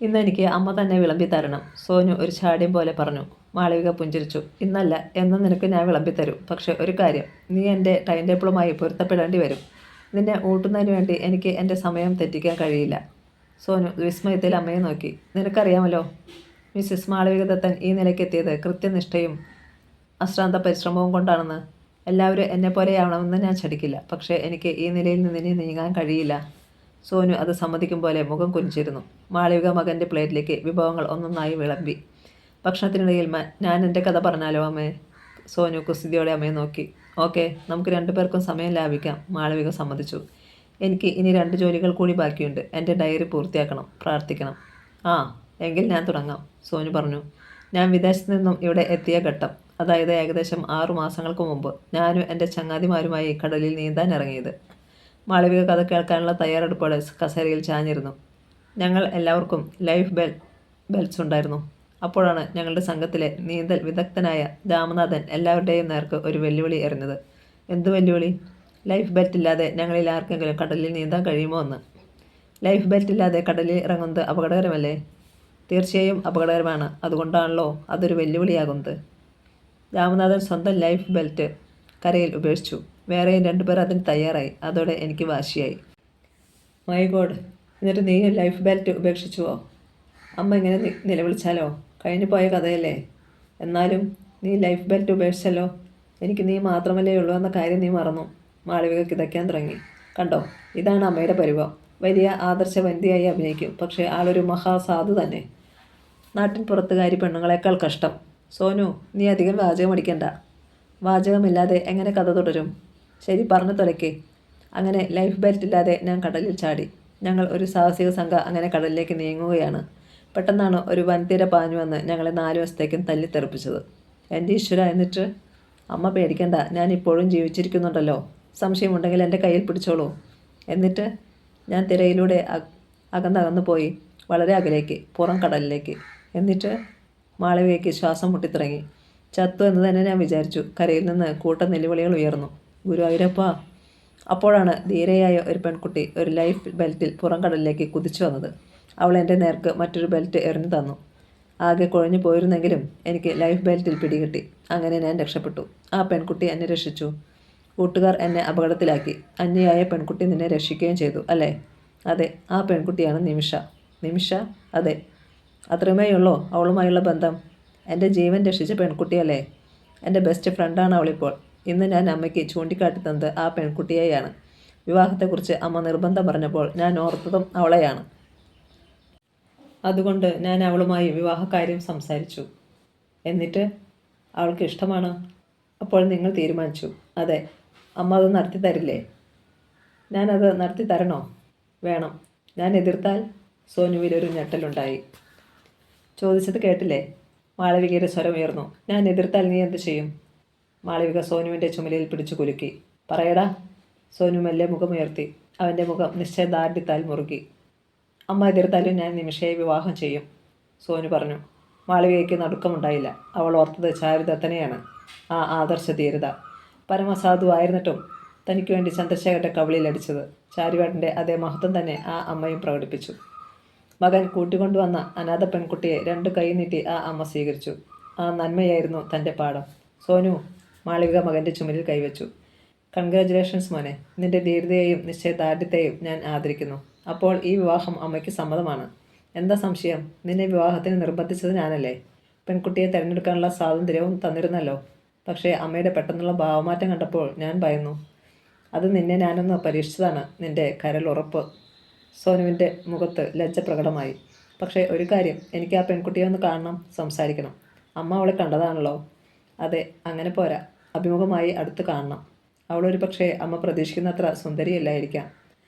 ഇന്ന് എനിക്ക് അമ്മ തന്നെ വിളമ്പി തരണം, സോനു ഒരു ചാടിയം പോലെ പറഞ്ഞു. മാളവിക പുഞ്ചിരിച്ചു. ഇന്നല്ല, എന്നും നിനക്ക് ഞാൻ വിളമ്പിത്തരും. പക്ഷേ ഒരു കാര്യം, നീ എൻ്റെ ടൈം ടേബിളുമായി പൊരുത്തപ്പെടേണ്ടി വരും. നിന്നെ ഊട്ടുന്നതിന് വേണ്ടി എനിക്ക് എൻ്റെ സമയം തെറ്റിക്കാൻ കഴിയില്ല. സോനു വിസ്മയത്തിൽ അമ്മയെ നോക്കി. നിനക്കറിയാമല്ലോ, മിസ്സിസ് മാളവിക ദത്തൻ ഈ നിലയ്ക്കെത്തിയത് കൃത്യനിഷ്ഠയും അശ്രാന്ത പരിശ്രമവും കൊണ്ടാണെന്ന്. എല്ലാവരും എന്നെപ്പോലെയാവണമെന്ന് ഞാൻ ചടിക്കില്ല. പക്ഷേ എനിക്ക് ഈ നിലയിൽ നിന്ന് ഇനി നീങ്ങാൻ കഴിയില്ല. സോനു അത് സമ്മതിക്കും പോലെ മുഖം കുനിച്ചിരുന്നു. മാളവിക മകൻ്റെ പ്ലേറ്റിലേക്ക് വിഭവങ്ങൾ ഒന്നൊന്നായി വിളമ്പി. ഭക്ഷണത്തിനിടയിൽ ഞാൻ എൻ്റെ കഥ പറഞ്ഞാലോ അമ്മേ? സോനു കുസൃതിയോടെ അമ്മയെ നോക്കി. ഓക്കെ, നമുക്ക് രണ്ടുപേർക്കും സമയം ലാഭിക്കാം. മാളവിക സമ്മതിച്ചു. എനിക്ക് ഇനി 2 ജോലികൾ കൂടി ബാക്കിയുണ്ട്. എൻ്റെ ഡയറി പൂർത്തിയാക്കണം, പ്രാർത്ഥിക്കണം. ആ, എങ്കിൽ ഞാൻ തുടങ്ങാം, സോനു പറഞ്ഞു. ഞാൻ വിദേശത്ത് നിന്നും ഇവിടെ എത്തിയ ഘട്ടം, അതായത് ഏകദേശം 6 മാസങ്ങൾക്ക് മുമ്പ്, ഞാനും എൻ്റെ ചങ്ങാതിമാരുമായി കടലിൽ നീന്താൻ ഇറങ്ങിയത്. മാളവിക കഥ കേൾക്കാനുള്ള തയ്യാറെടുപ്പോടെ കസേരയിൽ ചാഞ്ഞിരുന്നു. ഞങ്ങൾ എല്ലാവർക്കും ലൈഫ് ബെൽറ്റ്സ് ഉണ്ടായിരുന്നു. അപ്പോഴാണ് ഞങ്ങളുടെ സംഘത്തിലെ നീന്തൽ വിദഗ്ധനായ രാമനാഥൻ എല്ലാവരുടെയും നേർക്ക് ഒരു വെല്ലുവിളി എറിഞ്ഞത്. എന്ത് വെല്ലുവിളി? ലൈഫ് ബെൽറ്റ് ഇല്ലാതെ ഞങ്ങളിൽ ആർക്കെങ്കിലും കടലിൽ നീന്താൻ കഴിയുമോ എന്ന്. ലൈഫ് ബെൽറ്റ് ഇല്ലാതെ കടലിൽ ഇറങ്ങുന്നത് അപകടകരമല്ലേ? തീർച്ചയായും അപകടകരമാണ്. അതുകൊണ്ടാണല്ലോ അതൊരു വെല്ലുവിളിയാകുന്നത്. രാമനാഥൻ സ്വന്തം ലൈഫ് ബെൽറ്റ് കരയിൽ ഉപേക്ഷിച്ചു. വേറെയും 2 പേർ അതിന് തയ്യാറായി. അതോടെ എനിക്ക് വാശിയായി. മൈ ഗോഡ്, എന്നിട്ട് നീ ലൈഫ് ബെൽറ്റ് ഉപേക്ഷിച്ചുവോ? അമ്മ ഇങ്ങനെ നിലവിളിച്ചാലോ? കഴിഞ്ഞു പോയ കഥയല്ലേ? എന്നാലും നീ ലൈഫ് ബെൽറ്റ് ഉപേക്ഷിച്ചല്ലോ. എനിക്ക് നീ മാത്രമല്ലേ ഉള്ളൂ എന്ന കാര്യം നീ മറന്നു. മാളവിക കിതയ്ക്കാൻ തുടങ്ങി. കണ്ടോ, ഇതാണ് അമ്മയുടെ പരിഭവം. വലിയ ആദർശവനിതയായി അഭിനയിക്കും, പക്ഷേ ആളൊരു മഹാസാധു തന്നെ. നാട്ടിൻ പുറത്തുകാരി പെണ്ണുങ്ങളെക്കാൾ കഷ്ടം. സോനു, നീ അധികം വാചകം അടിക്കണ്ട. വാചകമില്ലാതെ എങ്ങനെ കഥ തുടരും? ശരി, പറഞ്ഞു തുലയ്ക്ക്. അങ്ങനെ ലൈഫ് ബെൽറ്റ് ഇല്ലാതെ ഞാൻ കടലിൽ ചാടി. ഞങ്ങൾ ഒരു സാഹസിക സംഘം അങ്ങനെ കടലിലേക്ക് നീങ്ങുകയാണ്. പെട്ടെന്നാണ് ഒരു വൻതിര പാഞ്ഞു വന്ന് ഞങ്ങളെ 4 വശത്തേക്കും തല്ലിത്തെറിപ്പിച്ചത്. എൻ്റെ ഈശ്വര! എന്നിട്ട്? അമ്മ പേടിക്കണ്ട, ഞാൻ ഇപ്പോഴും ജീവിച്ചിരിക്കുന്നുണ്ടല്ലോ. സംശയമുണ്ടെങ്കിൽ എൻ്റെ കയ്യിൽ പിടിച്ചോളൂ. എന്നിട്ട് ഞാൻ തിരയിലൂടെ അകന്നകന്നു പോയി, വളരെ അകലേക്ക്, പുറം കടലിലേക്ക്. എന്നിട്ട്? മാളവികയ്ക്ക് ശ്വാസം മുട്ടിത്തുടങ്ങി. ചത്തു എന്ന് തന്നെ ഞാൻ വിചാരിച്ചു. കരയിൽ നിന്ന് കൂട്ടം നിലവിളികൾ ഉയർന്നു. ഗുരുവായൂരപ്പ! അപ്പോഴാണ് ധീരയായ ഒരു പെൺകുട്ടി ഒരു ലൈഫ് ബെൽറ്റിൽ പുറം കടലിലേക്ക് കുതിച്ചു വന്നത്. അവൾ എൻ്റെ നേർക്ക് മറ്റൊരു ബെൽറ്റ് എറിഞ്ഞു തന്നു. ആകെ കുഴഞ്ഞു പോയിരുന്നെങ്കിലും എനിക്ക് ലൈഫ് ബെൽറ്റിൽ പിടികിട്ടി. അങ്ങനെ ഞാൻ രക്ഷപ്പെട്ടു. ആ പെൺകുട്ടി എന്നെ രക്ഷിച്ചു. കൂട്ടുകാർ എന്നെ അപകടത്തിലാക്കി. അന്യയായ പെൺകുട്ടി നിന്നെ രക്ഷിക്കുകയും ചെയ്തു അല്ലേ? അതെ, ആ പെൺകുട്ടിയാണ് നിമിഷ. നിമിഷ? അതെ. അത്രയുമേയുള്ളോ അവളുമായുള്ള ബന്ധം? എൻ്റെ ജീവൻ രക്ഷിച്ച പെൺകുട്ടിയല്ലേ? എൻ്റെ ബെസ്റ്റ് ഫ്രണ്ടാണ് അവളിപ്പോൾ. ഇന്ന് ഞാൻ അമ്മയ്ക്ക് ചൂണ്ടിക്കാട്ടി തന്നത് ആ പെൺകുട്ടിയെയാണ്. വിവാഹത്തെക്കുറിച്ച് അമ്മ നിർബന്ധം പറഞ്ഞപ്പോൾ ഞാൻ ഓർത്തതും അവളെയാണ്. അതുകൊണ്ട് ഞാൻ അവളുമായി വിവാഹകാര്യം സംസാരിച്ചു. എന്നിട്ട്? അവൾക്ക് ഇഷ്ടമാണ്. അപ്പോൾ നിങ്ങൾ തീരുമാനിച്ചു? അതെ. അമ്മ അത് നടത്തി തരില്ലേ? ഞാനത് നടത്തി തരണോ? വേണം. ഞാൻ എതിർത്താൽ? സോനുവിലൊരു ഞെട്ടലുണ്ടായി. ചോദിച്ചത് കേട്ടില്ലേ? മാളവികയുടെ സ്വരം ഉയർന്നു. ഞാൻ എതിർത്താൽ നീ എന്ത് ചെയ്യും? മാളവിക സോനുവിൻ്റെ ചുമലിൽ പിടിച്ചു കുലുക്കി. പറയടാ. സോനു മെല്ലെ മുഖമുയർത്തി. അവൻ്റെ മുഖം നിശ്ചയദാർഢ്യത്താൽ മുറുകി. അമ്മ എതിർത്താലും ഞാൻ നിമിഷയെ വിവാഹം ചെയ്യും, സോനു പറഞ്ഞു. മാളവികയ്ക്ക് നടുക്കമുണ്ടായില്ല. അവൾ ഓർത്തത് ചാരുദത്തനെയാണ്. ആ ആദർശ ധീരത. പരമസാധുവായിരുന്നിട്ടും തനിക്ക് വേണ്ടി ചന്ദ്രശേഖരൻ്റെ കവിളിൽ അടിച്ചത്. ചാരുവേട്ടൻ്റെ അതേ മഹത്വം തന്നെ ആ അമ്മയും പ്രകടിപ്പിച്ചു. മകൻ കൂട്ടിക്കൊണ്ടുവന്ന അനാഥ പെൺകുട്ടിയെ 2 കൈ നീട്ടി ആ അമ്മ സ്വീകരിച്ചു. ആ നന്മയായിരുന്നു തൻ്റെ പാഠം. സോനു, മാളവിക മകൻ്റെ ചുമലിൽ കൈവച്ചു. കൺഗ്രാജുലേഷൻസ് മോനെ. നിന്റെ ധീരതയെയും നിശ്ചയദാർഢ്യത്തെയും ഞാൻ ആദരിക്കുന്നു. അപ്പോൾ ഈ വിവാഹം അമ്മയ്ക്ക് സമ്മതമാണ്. എന്താ സംശയം? നിന്നെ വിവാഹത്തിന് നിർബന്ധിച്ചത് ഞാനല്ലേ? പെൺകുട്ടിയെ തിരഞ്ഞെടുക്കാനുള്ള സ്വാതന്ത്ര്യവും തന്നിരുന്നല്ലോ. പക്ഷേ അമ്മയുടെ പെട്ടെന്നുള്ള ഭാവമാറ്റം കണ്ടപ്പോൾ ഞാൻ ഭയന്നു. അത് നിന്നെ ഞാനൊന്ന് പരീക്ഷിച്ചതാണ്. നിന്റെ കരളുറപ്പ്. സോനുവിൻ്റെ മുഖത്ത് ലജ്ജ പ്രകടമായി. പക്ഷേ ഒരു കാര്യം, എനിക്ക് ആ പെൺകുട്ടിയെ ഒന്ന് കാണണം, സംസാരിക്കണം. അമ്മ അവളെ കണ്ടതാണല്ലോ. അതെ, അങ്ങനെ പോരാ. അഭിമുഖമായി അടുത്ത് കാണണം. അവളൊരു പക്ഷേ അമ്മ പ്രതീക്ഷിക്കുന്നത്ര സുന്ദരിയല്ലായിരിക്കാം.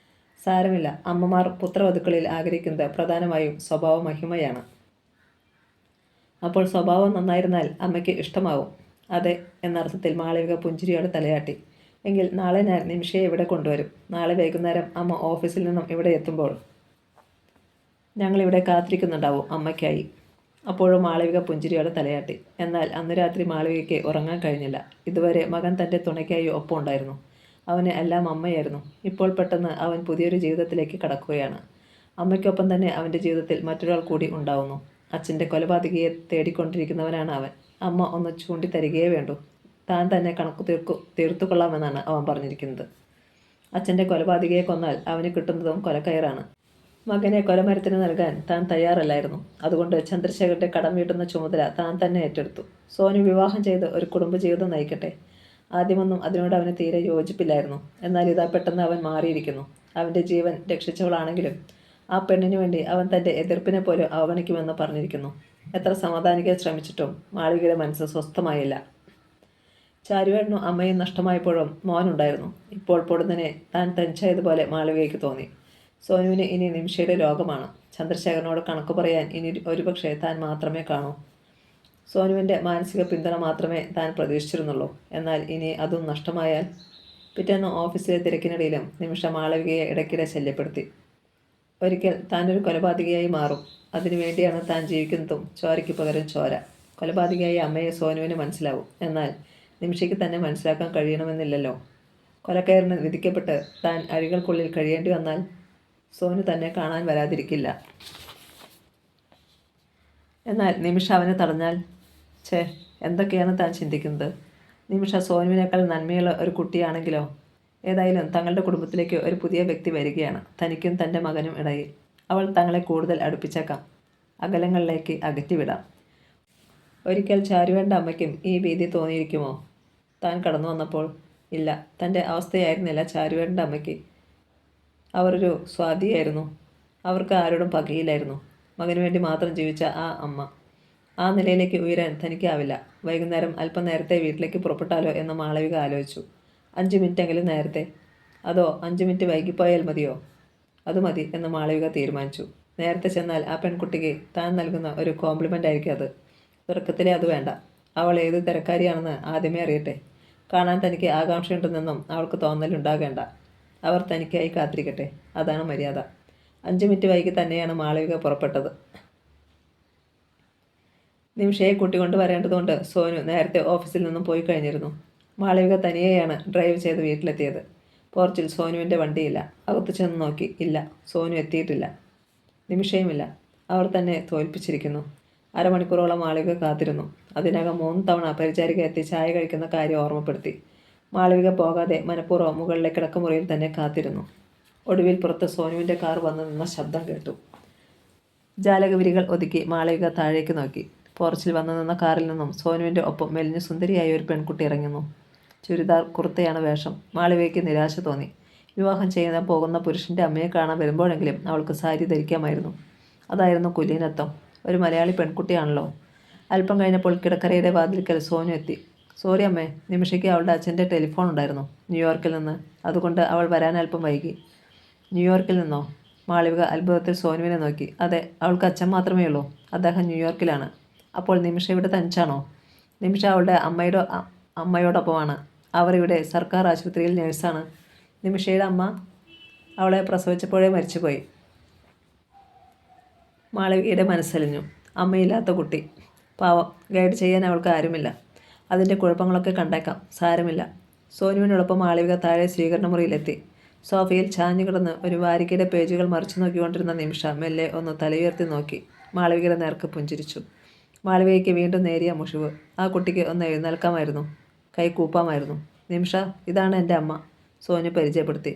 സാരമില്ല. അമ്മമാർ പുത്രവധുക്കളിൽ ആഗ്രഹിക്കുന്നത് പ്രധാനമായും സ്വഭാവ മഹിമയാണ്. അപ്പോൾ സ്വഭാവം നന്നായിരുന്നാൽ അമ്മയ്ക്ക് ഇഷ്ടമാവും. അതെ എന്നർത്ഥത്തിൽ മാളവിക പുഞ്ചിരിയോടെ തലയാട്ടി. എങ്കിൽ നാളെ ഞാൻ നിമിഷയെ ഇവിടെ കൊണ്ടുവരും. നാളെ വൈകുന്നേരം അമ്മ ഓഫീസിൽ നിന്നും ഇവിടെ എത്തുമ്പോൾ ഞങ്ങളിവിടെ കാത്തിരിക്കുന്നുണ്ടാവും അമ്മയ്ക്കായി. അപ്പോഴും മാളവിക പുഞ്ചിരിയോടെ തലയാട്ടി. എന്നാൽ അന്ന് രാത്രി മാളവികയ്ക്ക് ഉറങ്ങാൻ കഴിഞ്ഞില്ല. ഇതുവരെ മകൻ തൻ്റെ തുണയ്ക്കായി ഒപ്പം ഉണ്ടായിരുന്നു. അവന് എല്ലാം അമ്മയായിരുന്നു. ഇപ്പോൾ പെട്ടെന്ന് അവൻ പുതിയൊരു ജീവിതത്തിലേക്ക് കടക്കുകയാണ്. അമ്മയ്ക്കൊപ്പം തന്നെ അവൻ്റെ ജീവിതത്തിൽ മറ്റൊരാൾ കൂടി ഉണ്ടാവുന്നു. അച്ഛൻ്റെ കൊലപാതകിയെ തേടിക്കൊണ്ടിരിക്കുന്നവനാണ് അവൻ. അമ്മ ഒന്ന് ചൂണ്ടിത്തരികയേ വേണ്ടൂ. താൻ തന്നെ കണക്ക് തീർത്തുകൊള്ളാമെന്നാണ് അവൻ പറഞ്ഞിരിക്കുന്നത്. അച്ഛൻ്റെ കൊലപാതകിയെ കൊന്നാൽ അവന് കിട്ടുന്നതും കൊലക്കയറാണ്. മകനെ കൊലമരത്തിന് നൽകാൻ താൻ തയ്യാറല്ലായിരുന്നു. അതുകൊണ്ട് ചന്ദ്രശേഖരൻ്റെ കടം വീട്ടുന്ന ചുമതല താൻ തന്നെ ഏറ്റെടുത്തു. സോനു വിവാഹം ചെയ്ത് ഒരു കുടുംബജീവിതം നയിക്കട്ടെ. ആദ്യമൊന്നും അതിനോട് അവന് തീരെ യോജിപ്പില്ലായിരുന്നു. എന്നാൽ ഇതാ പെട്ടെന്ന് അവൻ മാറിയിരിക്കുന്നു. അവൻ്റെ ജീവൻ രക്ഷിച്ചവളാണെങ്കിലും ആ പെണ്ണിനു വേണ്ടി അവൻ തൻ്റെ എതിർപ്പിനെ പോലും അവഗണിക്കുമെന്ന് പറഞ്ഞിരിക്കുന്നു. എത്ര സമാധാനിക്കാൻ ശ്രമിച്ചിട്ടും മാളവികയുടെ മനസ്സ് സ്വസ്ഥമായില്ല. ചാരുവേട്ടനും അമ്മയും നഷ്ടമായപ്പോഴും മോനുണ്ടായിരുന്നു. ഇപ്പോൾ പൊടുന്നനെ താൻ തനിച്ചായതുപോലെ മാളവികയ്ക്ക് തോന്നി. സോനുവിന് ഇനി നിമിഷയുടെ ലോകമാണ്. ചന്ദ്രശേഖരനോട് കണക്ക് പറയാൻ ഇനി ഒരുപക്ഷെ താൻ മാത്രമേ കാണൂ. സോനുവിൻ്റെ മാനസിക പിന്തുണ മാത്രമേ താൻ പ്രതീക്ഷിച്ചിരുന്നുള്ളൂ. എന്നാൽ ഇനി അതും നഷ്ടമായാൽ? പിറ്റേന്ന് ഓഫീസിലെ തിരക്കിനിടയിലും നിമിഷ മാളവികയെ ഇടയ്ക്കിടെ ശല്യപ്പെടുത്തി. ഒരിക്കൽ താനൊരു കൊലപാതകയായി മാറും. അതിനുവേണ്ടിയാണ് താൻ ജീവിക്കുന്നതും. ചോരയ്ക്ക് പകരം ചോര. കൊലപാതകയായി അമ്മയെ സോനുവിന് മനസ്സിലാവും. എന്നാൽ നിമിഷയ്ക്ക് തന്നെ മനസ്സിലാക്കാൻ കഴിയണമെന്നില്ലല്ലോ. കൊലക്കയറിന് വിധിക്കപ്പെട്ട് താൻ അഴികൾക്കുള്ളിൽ കഴിയേണ്ടി വന്നാൽ സോനു തന്നെ കാണാൻ വരാതിരിക്കില്ല. എന്നാൽ നിമിഷ അവനെ തടഞ്ഞാൽ? എന്തൊക്കെയാണ് താൻ ചിന്തിക്കുന്നത്? നിമിഷ സോനുവിനേക്കാൾ നന്മയുള്ള ഒരു കുട്ടിയാണെങ്കിലോ? ഏതായാലും തങ്ങളുടെ കുടുംബത്തിലേക്ക് ഒരു പുതിയ വ്യക്തി വരികയാണ്. തനിക്കും തൻ്റെ മകനും ഇടയിൽ. അവൾ തങ്ങളെ കൂടുതൽ അടുപ്പിച്ചേക്കാം. അകലങ്ങളിലേക്ക് അകറ്റിവിടാം. ഒരിക്കൽ ചാരുവേണ്ട അമ്മയ്ക്കും ഈ ഭീതി തോന്നിയിരിക്കുമോ താൻ കടന്നു വന്നപ്പോൾ? ഇല്ല, തൻ്റെ അവസ്ഥയായിരുന്നില്ല ചാരുവേണ്ട അമ്മയ്ക്ക്. അവരൊരു സ്വാതിയായിരുന്നു. അവർക്ക് ആരോടും പകയില്ലായിരുന്നു. മകനു വേണ്ടി മാത്രം ജീവിച്ച ആ അമ്മ. ആ നിലയിലേക്ക് ഉയരാൻ തനിക്കാവില്ല. വൈകുന്നേരം അല്പം നേരത്തെ വീട്ടിലേക്ക് പുറപ്പെട്ടാലോ എന്ന് മാളവിക ആലോചിച്ചു. 5 മിനിറ്റെങ്കിലും നേരത്തെ. അതോ 5 മിനിറ്റ് വൈകിപ്പോയാൽ മതിയോ? അത് മതി എന്ന് മാളവിക തീരുമാനിച്ചു. നേരത്തെ ചെന്നാൽ ആ പെൺകുട്ടിക്ക് താൻ നൽകുന്ന ഒരു കോംപ്ലിമെൻ്റ് ആയിരിക്കും അത്. തുടക്കത്തിലെ അത് വേണ്ട. അവൾ ഏത് തിരക്കാരിയാണെന്ന് ആദ്യമേ അറിയട്ടെ. കാണാൻ തനിക്ക് ആകാംക്ഷയുണ്ടെന്നും അവൾക്ക് തോന്നലുണ്ടാകേണ്ട. അവർ തനിക്കായി കാത്തിരിക്കട്ടെ. അതാണ് മര്യാദ. 5 മിനിറ്റ് വൈകി തന്നെയാണ് മാളവിക പുറപ്പെട്ടത്. നിമിഷയെ കൂട്ടിക്കൊണ്ട് വരേണ്ടതുകൊണ്ട് സോനു നേരത്തെ ഓഫീസിൽ നിന്നും പോയി കഴിഞ്ഞിരുന്നു. മാളവിക തനിയെയാണ് ഡ്രൈവ് ചെയ്ത് വീട്ടിലെത്തിയത്. പോർച്ചിൽ സോനുവിൻ്റെ വണ്ടിയില്ല. അകത്ത് ചെന്ന് നോക്കി. ഇല്ല, സോനു എത്തിയിട്ടില്ല. നിമിഷയുമില്ല. അവർ തന്നെ തോൽപ്പിച്ചിരിക്കുന്നു. അരമണിക്കൂറോളം മാളവിക കാത്തിരുന്നു. അതിനകം 3 തവണ പരിചാരിക എത്തി ചായ കഴിക്കുന്ന കാര്യം ഓർമ്മപ്പെടുത്തി. മാളവിക പോകാതെ മനഃപൂർവ്വം മുകളിലെ കിടക്കമുറിയിൽ തന്നെ കാത്തിരുന്നു. ഒടുവിൽ പുറത്ത് സോനുവിൻ്റെ കാർ വന്നു നിന്ന ശബ്ദം കേട്ടു. ജാലകവിരികൾ ഒതുക്കി മാളവിക താഴേക്ക് നോക്കി. പോർച്ചിൽ വന്നു നിന്ന കാറിൽ നിന്നും സോനുവിൻ്റെ ഒപ്പം മെലിഞ്ഞു സുന്ദരിയായ ഒരു പെൺകുട്ടി ഇറങ്ങുന്നു. ചുരിദാർ കുർത്തയാണ് വേഷം. മാളവികയ്ക്ക് നിരാശ തോന്നി. വിവാഹം ചെയ്യാൻ പോകുന്ന പുരുഷൻ്റെ അമ്മയെ കാണാൻ വരുമ്പോഴെങ്കിലും അവൾക്ക് സാരി ധരിക്കാമായിരുന്നു. അതായിരുന്നു കുലീനത്വം. ഒരു മലയാളി പെൺകുട്ടിയാണല്ലോ. അല്പം കഴിഞ്ഞപ്പോൾ കിടക്കരയുടെ വാതിൽക്കൽ സോനു എത്തി. സോറി അമ്മേ, നിമിഷയ്ക്ക് അവളുടെ അച്ഛൻ്റെ ടെലിഫോൺ ഉണ്ടായിരുന്നു ന്യൂയോർക്കിൽ നിന്ന്. അതുകൊണ്ട് അവൾ വരാൻ അല്പം വൈകി. ന്യൂയോർക്കിൽ നിന്നോ? മാളവിക അത്ഭുതത്തിൽ സോനുവിനെ നോക്കി. അതെ, അവൾക്ക് അച്ഛൻ മാത്രമേ ഉള്ളൂ. അദ്ദേഹം ന്യൂയോർക്കിലാണ്. അപ്പോൾ നിമിഷ ഇവിടെ തനിച്ചാണോ? നിമിഷ അവളുടെ അമ്മയോടൊപ്പമാണ്. അവർ ഇവിടെ സർക്കാർ ആശുപത്രിയിൽ നേഴ്സാണ്. നിമിഷയുടെ അമ്മ അവളെ പ്രസവിച്ചപ്പോഴേ മരിച്ചുപോയി. മാളവികയുടെ മനസ്സലിഞ്ഞു. അമ്മയില്ലാത്ത കുട്ടി. പാവം, ഗൈഡ് ചെയ്യാൻ അവൾക്ക് ആരുമില്ല. അതിൻ്റെ കുഴപ്പങ്ങളൊക്കെ കണ്ടേക്കാം, സാരമില്ല. സോനുവിനോടൊപ്പം മാളവിക താഴെ സ്വീകരണ മുറിയിലെത്തി. സോഫയിൽ ചാഞ്ഞു കിടന്ന് ഒരു വാരികയുടെ പേജുകൾ മറിച്ചു നോക്കിക്കൊണ്ടിരുന്ന നിമിഷ മെല്ലെ ഒന്ന് തലയുയർത്തി നോക്കി. മാളവികയുടെ നേർക്ക് പുഞ്ചിരിച്ചു. മാളവികയ്ക്ക് വീണ്ടും നേരിയ മുഷിവ്. ആ കുട്ടിക്ക് ഒന്ന് എഴുന്നേൽക്കാമായിരുന്നു, കൈ കൂപ്പാമായിരുന്നു. നിമിഷ, ഇതാണ് എൻ്റെ അമ്മ, സോനു പരിചയപ്പെടുത്തി.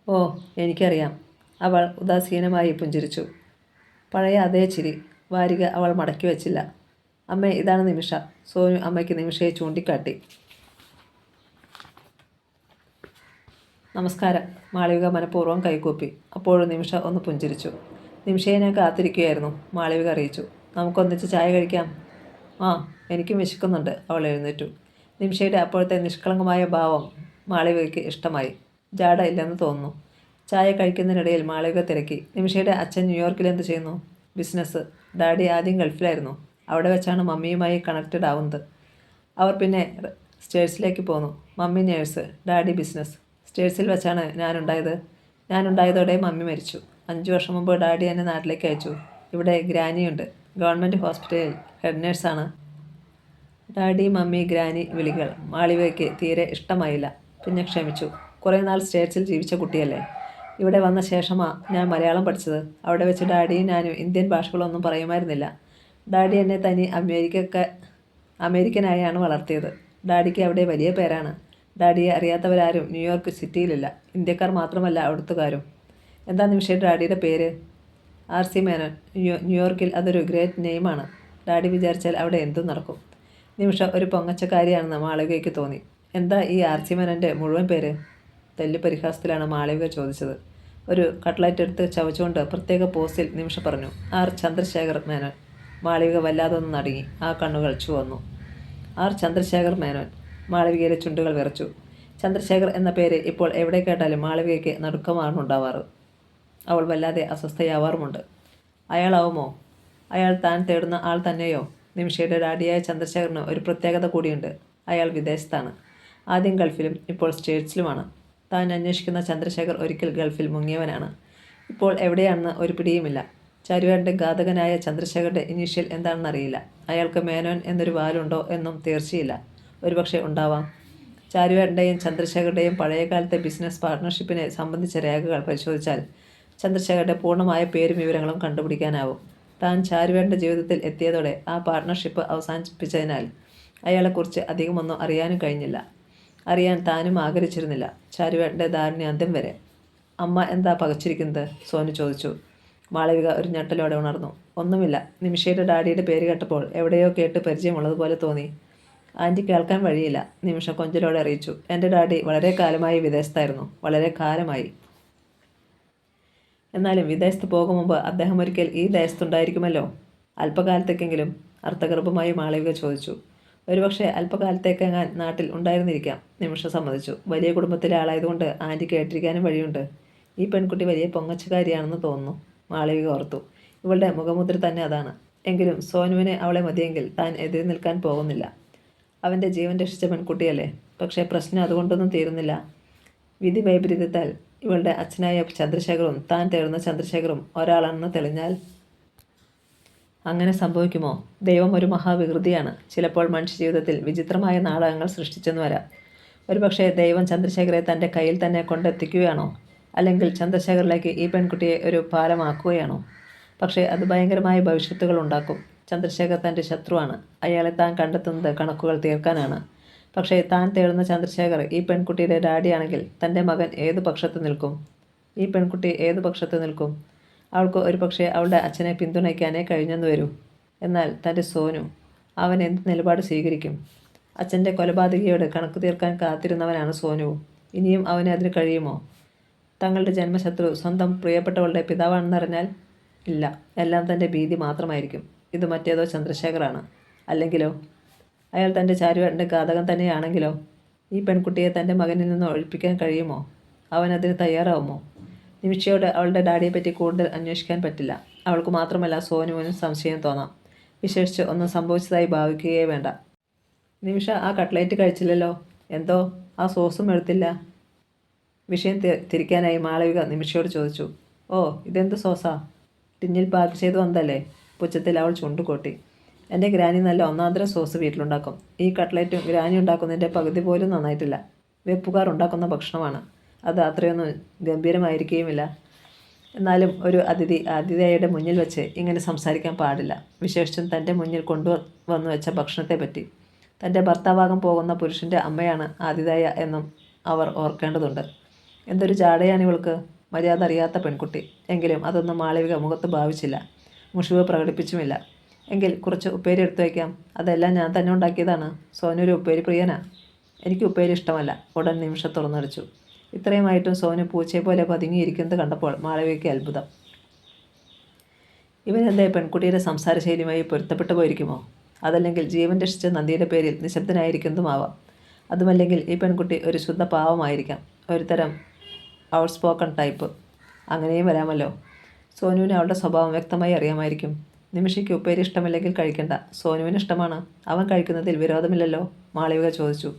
ഓ, എനിക്കറിയാം. അവൾ ഉദാസീനമായി പുഞ്ചിരിച്ചു. പഴയ അതേ ചിരി. വാരിക അവൾ മടക്കി വച്ചില്ല. അമ്മേ, ഇതാണ് നിമിഷ. സോനു അമ്മയ്ക്ക് നിമിഷയെ ചൂണ്ടിക്കാട്ടി. നമസ്കാരം. മാളവിക മനഃപൂർവ്വം കൈകൂപ്പി. അപ്പോഴും നിമിഷ ഒന്ന് പുഞ്ചിരിച്ചു. നിമിഷയെ ഞാൻ കാത്തിരിക്കുകയായിരുന്നു, മാളവിക അറിയിച്ചു. നമുക്കൊന്നിച്ച് ചായ കഴിക്കാം. ആ, എനിക്കും വിശക്കുന്നുണ്ട്. അവൾ എഴുന്നേറ്റു. നിമിഷയുടെ അപ്പോഴത്തെ നിഷ്കളങ്കമായ ഭാവം മാളവികയ്ക്ക് ഇഷ്ടമായി. ജാട ഇല്ലെന്ന് തോന്നുന്നു. ചായ കഴിക്കുന്നതിനിടയിൽ മാളവിക തിരക്കി. നിമിഷയുടെ അച്ഛൻ ന്യൂയോർക്കിൽ എന്ത് ചെയ്യുന്നു? ബിസിനസ്. ഡാഡി ആദ്യം ഗൾഫിലായിരുന്നു. അവിടെ വെച്ചാണ് മമ്മിയുമായി കണക്റ്റഡ് ആവുന്നത്. അവർ പിന്നെ സ്റ്റേറ്റ്സിലേക്ക് പോന്നു. Mummy nurse, daddy business. സ്റ്റേറ്റ്സിൽ വെച്ചാണ് ഞാനുണ്ടായതോടെ മമ്മി മരിച്ചു. 5 വർഷം മുമ്പ് ഡാഡി എന്നെ നാട്ടിലേക്ക് അയച്ചു. ഇവിടെ ഗ്രാനിയുണ്ട്. ഗവൺമെൻറ് ഹോസ്പിറ്റലിൽ ഹെഡ് നേഴ്സാണ്. ഡാഡി, മമ്മി, ഗ്രാനി വിളികൾ മാളവികയ്ക്ക് തീരെ ഇഷ്ടമായില്ല. പിന്നെ ക്ഷമിച്ചു. കുറേ നാൾ സ്റ്റേറ്റ്സിൽ ജീവിച്ച കുട്ടിയല്ലേ. ഇവിടെ വന്ന ശേഷമാണ് ഞാൻ മലയാളം പഠിച്ചത്. അവിടെ വെച്ച് ഡാഡിയും ഞാനും ഇന്ത്യൻ ഭാഷകളൊന്നും പറയുമായിരുന്നില്ല. ഡാഡി എന്നെ തനി അമേരിക്കനായാണ് വളർത്തിയത്. ഡാഡിക്ക് അവിടെ വലിയ പേരാണ്. ഡാഡിയെ അറിയാത്തവരാരും ന്യൂയോർക്ക് സിറ്റിയിലില്ല. ഇന്ത്യക്കാർ മാത്രമല്ല അവിടുത്തുകാരും. എന്താ നിമിഷം ഡാഡിയുടെ പേര്? RC മേനോൻ. ന്യൂയോർക്കിൽ അതൊരു ഗ്രേറ്റ് നെയിമാണ്. ഡാഡി വിചാരിച്ചാൽ അവിടെ എന്തും നടക്കും. നിമിഷ ഒരു പൊങ്ങച്ചക്കാരിയാണെന്ന് മാളവികയ്ക്ക് തോന്നി. എന്താ ഈ RC മേനോൻ്റെ മുഴുവൻ പേര്? തെല്ലു പരിഹാസത്തിലാണ് മാളവിക ചോദിച്ചത്. ഒരു കട്ട്ലറ്റ് എടുത്ത് ചവച്ചുകൊണ്ട് പ്രത്യേക പോസ്റ്റിൽ നിമിഷ പറഞ്ഞു. R. ചന്ദ്രശേഖർ മേനോൻ. മാളവിക വല്ലാതൊന്ന് നടുങ്ങി. ആ കണ്ണുകൾ ചുവന്നു. R. ചന്ദ്രശേഖർ മേനോൻ. മാളവികയുടെ ചുണ്ടുകൾ വിറച്ചു. ചന്ദ്രശേഖർ എന്ന പേര് ഇപ്പോൾ എവിടെ കേട്ടാലും മാളവികയ്ക്ക് നടുക്കമാണ് ഉണ്ടാവാറ്. അവൾ വല്ലാതെ അസ്വസ്ഥയാവാറുമുണ്ട്. അയാളാവുമോ? അയാൾ താൻ തേടുന്ന ആൾ തന്നെയോ? നിമിഷയുടെ ഡാഡിയായ ചന്ദ്രശേഖറിന് ഒരു പ്രത്യേകത കൂടിയുണ്ട്. അയാൾ വിദേശത്താണ്. ആദ്യം ഗൾഫിലും ഇപ്പോൾ സ്റ്റേറ്റ്സിലുമാണ്. താൻ അന്വേഷിക്കുന്ന ചന്ദ്രശേഖർ ഒരിക്കൽ ഗൾഫിൽ മുങ്ങിയവനാണ്. ഇപ്പോൾ എവിടെയാണെന്ന് ഒരു പിടിയുമില്ല. ചാരുവേട്ടൻ്റെ ഘാതകനായ ചന്ദ്രശേഖരുടെ ഇനീഷ്യൽ എന്താണെന്നറിയില്ല. അയാൾക്ക് മേനോൻ എന്നൊരു വാലുണ്ടോ എന്നും തീർച്ചയില്ല. ഒരുപക്ഷെ ഉണ്ടാവാം. ചാരുവേട്ടൻ്റെയും ചന്ദ്രശേഖരുടെയും പഴയകാലത്തെ ബിസിനസ് പാർട്ട്ണർഷിപ്പിനെ സംബന്ധിച്ച രേഖകൾ പരിശോധിച്ചാൽ ചന്ദ്രശേഖരുടെ പൂർണ്ണമായ പേരും വിവരങ്ങളും കണ്ടുപിടിക്കാനാവും. താൻ ചാരുവേട്ടൻ്റെ ജീവിതത്തിൽ എത്തിയതോടെ ആ പാർട്ട്ണർഷിപ്പ് അവസാനിപ്പിച്ചതിനാൽ അയാളെക്കുറിച്ച് അധികമൊന്നും അറിയാനും കഴിഞ്ഞില്ല. അറിയാൻ താനും ആഗ്രഹിച്ചിരുന്നില്ല. ചാരുവേട്ടൻ്റെ ദാരുണ്യാന്ത്യം വരെ. അമ്മ എന്താ പകച്ചിരിക്കുന്നത്? സോനു ചോദിച്ചു. മാളവിക ഒരു ഞെട്ടലോടെ ഉണർന്നു. ഒന്നുമില്ല. നിമിഷയുടെ ഡാഡിയുടെ പേര് കേട്ടപ്പോൾ എവിടെയോ കേട്ട് പരിചയമുള്ളതുപോലെ തോന്നി. ആൻറ്റി കേൾക്കാൻ വഴിയില്ല. നിമിഷ കൊഞ്ചലോടെ അറിയിച്ചു. എൻ്റെ ഡാഡി വളരെ കാലമായി വിദേശത്തായിരുന്നു. വളരെ കാലമായി. എന്നാലും വിദേശത്ത് പോകും മുമ്പ് അദ്ദേഹം ഒരിക്കൽ ഈ ദേശത്തുണ്ടായിരിക്കുമല്ലോ. അല്പകാലത്തേക്കെങ്കിലും. അർത്ഥഗർഭമായി മാളവിക ചോദിച്ചു. ഒരുപക്ഷെ അല്പകാലത്തേക്കെങ്ങാൻ നാട്ടിൽ ഉണ്ടായിരുന്നിരിക്കാം. നിമിഷ സമ്മതിച്ചു. വലിയ കുടുംബത്തിലെ ആളായതുകൊണ്ട് ആൻറ്റി കേട്ടിരിക്കാനും വഴിയുണ്ട്. ഈ പെൺകുട്ടി വലിയ പൊങ്ങച്ചക്കാരിയാണെന്ന് തോന്നുന്നു. മാളവിക ഓർത്തു. ഇവളുടെ മുഖമുദ്ര തന്നെ അതാണ്. എങ്കിലും സോനുവിന് അവളെ മതിയെങ്കിൽ താൻ എതിര് നിൽക്കാൻ പോകുന്നില്ല. അവൻ്റെ ജീവൻ രക്ഷിച്ച പെൺകുട്ടിയല്ലേ. പക്ഷേ പ്രശ്നം അതുകൊണ്ടൊന്നും തീരുന്നില്ല. വിധി വൈപരീത്യത്താൽ ഇവളുടെ അച്ഛനായ ചന്ദ്രശേഖറും താൻ തേടുന്ന ചന്ദ്രശേഖറും ഒരാളാണെന്ന് തെളിഞ്ഞാൽ? അങ്ങനെ സംഭവിക്കുമോ? ദൈവം ഒരു മഹാവികൃതിയാണ്. ചിലപ്പോൾ മനുഷ്യജീവിതത്തിൽ വിചിത്രമായ നാടകങ്ങൾ സൃഷ്ടിച്ചെന്ന് വരാം. ഒരുപക്ഷെ ദൈവം ചന്ദ്രശേഖരെ തൻ്റെ കയ്യിൽ തന്നെ കൊണ്ടെത്തിക്കുകയാണോ? അല്ലെങ്കിൽ ചന്ദ്രശേഖറിലേക്ക് ഈ പെൺകുട്ടിയെ ഒരു പാലമാക്കുകയാണോ? പക്ഷേ അത് ഭയങ്കരമായ ഭവിഷ്യത്തുകൾ ഉണ്ടാക്കും. ചന്ദ്രശേഖർ തൻ്റെ ശത്രുവാണ്. അയാളെ താൻ കണ്ടെത്തുന്നത് കണക്കുകൾ തീർക്കാനാണ്. പക്ഷേ താൻ തേടുന്ന ചന്ദ്രശേഖർ ഈ പെൺകുട്ടിയുടെ ഡാഡിയാണെങ്കിൽ തൻ്റെ മകൻ ഏതു പക്ഷത്ത് നിൽക്കും? ഈ പെൺകുട്ടി ഏതു പക്ഷത്ത് നിൽക്കും? അവൾക്ക് ഒരു പക്ഷേ അവളുടെ അച്ഛനെ പിന്തുണയ്ക്കാനേ കഴിഞ്ഞെന്ന് വരൂ. എന്നാൽ തൻ്റെ സോനു, അവൻ എന്ത് നിലപാട് സ്വീകരിക്കും? അച്ഛൻ്റെ കൊലപാതകിയോട് കണക്ക് തീർക്കാൻ കാത്തിരുന്നവനാണ് സോനുവും. ഇനിയും അവന് അതിന് കഴിയുമോ? തങ്ങളുടെ ജന്മശത്രു സ്വന്തം പ്രിയപ്പെട്ടവളുടെ പിതാവാണെന്നറിഞ്ഞാൽ? ഇല്ല, എല്ലാം തൻ്റെ ഭീതി മാത്രമായിരിക്കും. ഇത് മറ്റേതോ ചന്ദ്രശേഖറാണ്. അല്ലെങ്കിലോ അയാൾ തൻ്റെ ചാരുവേട്ടൻ്റെ ഘാതകം തന്നെയാണെങ്കിലോ? ഈ പെൺകുട്ടിയെ തൻ്റെ മകനിൽ നിന്ന് ഒഴിപ്പിക്കാൻ കഴിയുമോ? അവനതിന് തയ്യാറാവുമോ? നിമിഷയോട് അവളുടെ ഡാഡിയെപ്പറ്റി കൂടുതൽ അന്വേഷിക്കാൻ പറ്റില്ല. അവൾക്ക് മാത്രമല്ല സോനുവിനും സംശയം തോന്നാം. വിശേഷിച്ച് ഒന്നും സംഭവിച്ചതായി ഭാവിക്കുകയേ വേണ്ട. നിമിഷ ആ കട്ട്ലേറ്റ് കഴിച്ചില്ലല്ലോ, എന്തോ ആ സോസും എടുത്തില്ല. വിഷയം തിരിക്കാനായി മാളവിക നിമിഷയോട് ചോദിച്ചു. ഓ, ഇതെന്ത് സോസാ? ടിന്നിൽ പാക്ക് ചെയ്ത് വന്നതല്ലേ? പുച്ഛത്തിൽ അവൾ ചുണ്ടുകൊട്ടി. എൻ്റെ ഗ്രാനി നല്ല ഒന്നാന്തരം സോസ് വീട്ടിലുണ്ടാക്കും. ഈ കട്ട്ലേറ്റും ഗ്രാനി ഉണ്ടാക്കുന്നതിൻ്റെ പകുതി പോലും നന്നായിട്ടില്ല. വെപ്പുകാർ ഉണ്ടാക്കുന്ന ഭക്ഷണമാണ്. അത് അത്രയൊന്നും ഗംഭീരമായിരിക്കുകയുമില്ല. എന്നാലും ഒരു അതിഥിയുടെ മുന്നിൽ വെച്ച് ഇങ്ങനെ സംസാരിക്കാൻ പാടില്ല. വിശേഷിച്ചും തൻ്റെ മുന്നിൽ കൊണ്ടുവന്നു വെച്ച ഭക്ഷണത്തെപ്പറ്റി. തൻ്റെ ഭർത്താവാകാൻ പോകുന്ന പുരുഷൻ്റെ അമ്മയാണ് ആതിഥേയ എന്നും അവർ ഓർക്കേണ്ടതുണ്ട്. എന്തൊരു ജാടയാണിവൾക്ക്! മര്യാദ അറിയാത്ത പെൺകുട്ടി. എങ്കിലും അതൊന്നും മാളവിക മുഖത്ത് ഭാവിച്ചില്ല. മുഷിവ് പ്രകടിപ്പിച്ചുമില്ല. എങ്കിൽ കുറച്ച് ഉപ്പേരി എടുത്തു വയ്ക്കാം. അതെല്ലാം ഞാൻ തന്നെ ഉണ്ടാക്കിയതാണ്. സോനു ഒരു ഉപ്പേരി പ്രിയനാ. എനിക്ക് ഉപ്പേരി ഇഷ്ടമല്ല. ഉടൻ നിമിഷം തുറന്നടിച്ചു. ഇത്രയുമായിട്ടും സോനു പൂച്ചയെപ്പോലെ പതുങ്ങിയിരിക്കുന്നത് കണ്ടപ്പോൾ മാളവികയ്ക്ക് അത്ഭുതം. ഇവനെന്തേ പെൺകുട്ടിയുടെ സംസാരശൈലിയുമായി പൊരുത്തപ്പെട്ടു പോയിരിക്കുമോ? അതല്ലെങ്കിൽ ജീവൻ രക്ഷിച്ച നന്ദിയുടെ പേരിൽ നിശബ്ദനായിരിക്കുന്നതുമാവാം. അതുമല്ലെങ്കിൽ ഈ പെൺകുട്ടി ഒരു ശുദ്ധ പാവമായിരിക്കാം. ഒരുതരം ഔട്ട് സ്പോക്കൺ ടൈപ്പ്. അങ്ങനെയും വരാമല്ലോ. സോനുവിന് അവളുടെ സ്വഭാവം വ്യക്തമായി അറിയാമായിരിക്കും. നിമിഷയ്ക്ക് ഉപ്പേരി ഇഷ്ടമില്ലെങ്കിൽ കഴിക്കണ്ട. സോനുവിന് ഇഷ്ടമാണ്. അവൻ കഴിക്കുന്നതിൽ വിരോധമില്ലല്ലോ? മാളവിക ചോദിച്ചു.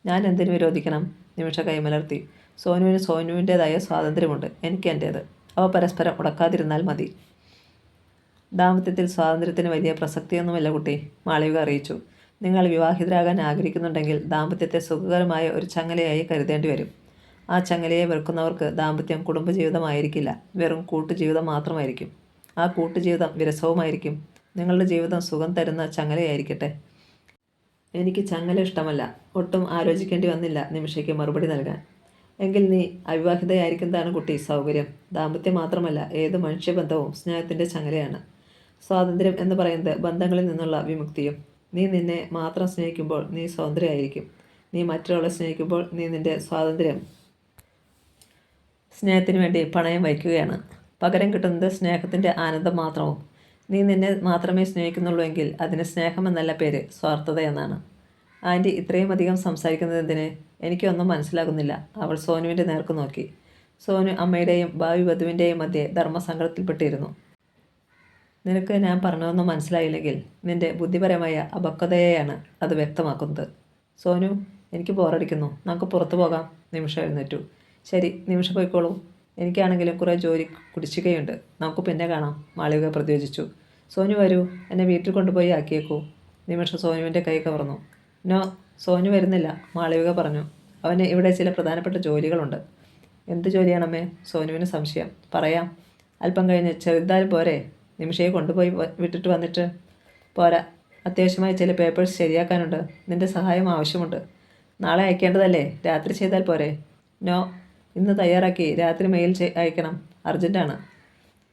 ഞാൻ എന്തിനു വിരോധിക്കണം? നിമിഷ കൈമലർത്തി. സോനുവിന് സോനുവിൻ്റേതായ സ്വാതന്ത്ര്യമുണ്ട്. എനിക്ക് എൻ്റേത്. അവ പരസ്പരം ഉടക്കാതിരുന്നാൽ മതി. ദാമ്പത്യത്തിൽ സ്വാതന്ത്ര്യത്തിന് വലിയ പ്രസക്തിയൊന്നുമില്ല കുട്ടി, മാളവിക അറിയിച്ചു. നിങ്ങൾ വിവാഹിതരാകാൻ ആഗ്രഹിക്കുന്നുണ്ടെങ്കിൽ ദാമ്പത്യത്തെ സുഖകരമായ ഒരു ചങ്ങലയായി കരുതേണ്ടി വരും. ആ ചങ്ങലയെ വെറുക്കുന്നവർക്ക് ദാമ്പത്യം കുടുംബജീവിതമായിരിക്കില്ല, വെറും കൂട്ടുജീവിതം മാത്രമായിരിക്കും. ആ കൂട്ടുജീവിതം വിരസവുമായിരിക്കും. നിങ്ങളുടെ ജീവിതം സുഖം തരുന്ന ചങ്ങലയായിരിക്കട്ടെ. എനിക്ക് ചങ്ങല ഇഷ്ടമല്ല. ഒട്ടും ആലോചിക്കേണ്ടി വന്നില്ല നിമിഷയ്ക്ക് മറുപടി നൽകാൻ. എങ്കിൽ നീ അവിവാഹിതയായിരിക്കുന്നതാണ് കുട്ടി സൗകര്യം. ദാമ്പത്യം മാത്രമല്ല, ഏത് മനുഷ്യബന്ധവും സ്നേഹത്തിൻ്റെ ചങ്ങലയാണ്. സ്വാതന്ത്ര്യം എന്ന് പറയുന്നത് ബന്ധങ്ങളിൽ നിന്നുള്ള വിമുക്തിയും. നീ നിന്നെ മാത്രം സ്നേഹിക്കുമ്പോൾ നീ സ്വതന്ത്രയായിരിക്കും. നീ മറ്റൊരാളെ സ്നേഹിക്കുമ്പോൾ നീ നിൻ്റെ സ്വാതന്ത്ര്യം സ്നേഹത്തിന് വേണ്ടി പണയം വയ്ക്കുകയാണ്. പകരം കിട്ടുന്നത് സ്നേഹത്തിൻ്റെ ആനന്ദം മാത്രവും. നീ നിന്നെ മാത്രമേ സ്നേഹിക്കുന്നുള്ളൂ എങ്കിൽ അതിന് സ്നേഹമെന്നല്ല പേര്, സ്വാർത്ഥത എന്നാണ്. ആൻറ്റി ഇത്രയും അധികം സംസാരിക്കുന്നത് എന്തിന്? എനിക്കൊന്നും മനസ്സിലാകുന്നില്ല. അവൾ സോനുവിൻ്റെ നേർക്ക് നോക്കി. സോനു അമ്മയുടെയും ഭാവി വധുവിൻ്റെയും മധ്യേ ധർമ്മസങ്കടത്തിൽപ്പെട്ടിരുന്നു. നിനക്ക് ഞാൻ പറഞ്ഞതൊന്നും മനസ്സിലായില്ലെങ്കിൽ നിൻ്റെ ബുദ്ധിപരമായ അപക്വതയെയാണ് അത് വ്യക്തമാക്കുന്നത്. സോനു, എനിക്ക് ബോറടിക്കുന്നു. നമുക്ക് പുറത്തു പോകാം. നിമിഷം എഴുന്നേറ്റു. ശരി, നിമിഷം പോയിക്കോളൂ. എനിക്കാണെങ്കിലും കുറേ ജോലി കുടിശ്ശികയുണ്ട്. നമുക്ക് പിന്നെ കാണാം, മാളവിക പ്രതിവചിച്ചു. സോനു വരൂ, എന്നെ വീട്ടിൽ കൊണ്ടുപോയി ആക്കിയേക്കൂ. നിമിഷം സോനുവിൻ്റെ കൈ കവർന്നു. നോ, സോനു വരുന്നില്ല, മാളവിക പറഞ്ഞു. അവന് ഇവിടെ ചില പ്രധാനപ്പെട്ട ജോലികളുണ്ട്. എന്ത് ജോലിയാണമ്മേ? സോനുവിന് സംശയം. പറയാം, അല്പം കഴിഞ്ഞ് ചെറുതാൽ പോരെ? നിമിഷയെ കൊണ്ടുപോയി വിട്ടിട്ട് വന്നിട്ട് പോരാ. അത്യാവശ്യമായി ചില പേപ്പേഴ്സ് ശരിയാക്കാനുണ്ട്. നിൻ്റെ സഹായം ആവശ്യമുണ്ട്. നാളെ അയക്കേണ്ടതല്ലേ? രാത്രി ചെയ്താൽ പോരെ? നോ, ഇന്ന് തയ്യാറാക്കി രാത്രി മെയിൽ അയക്കണം. അർജൻറ്റാണ്.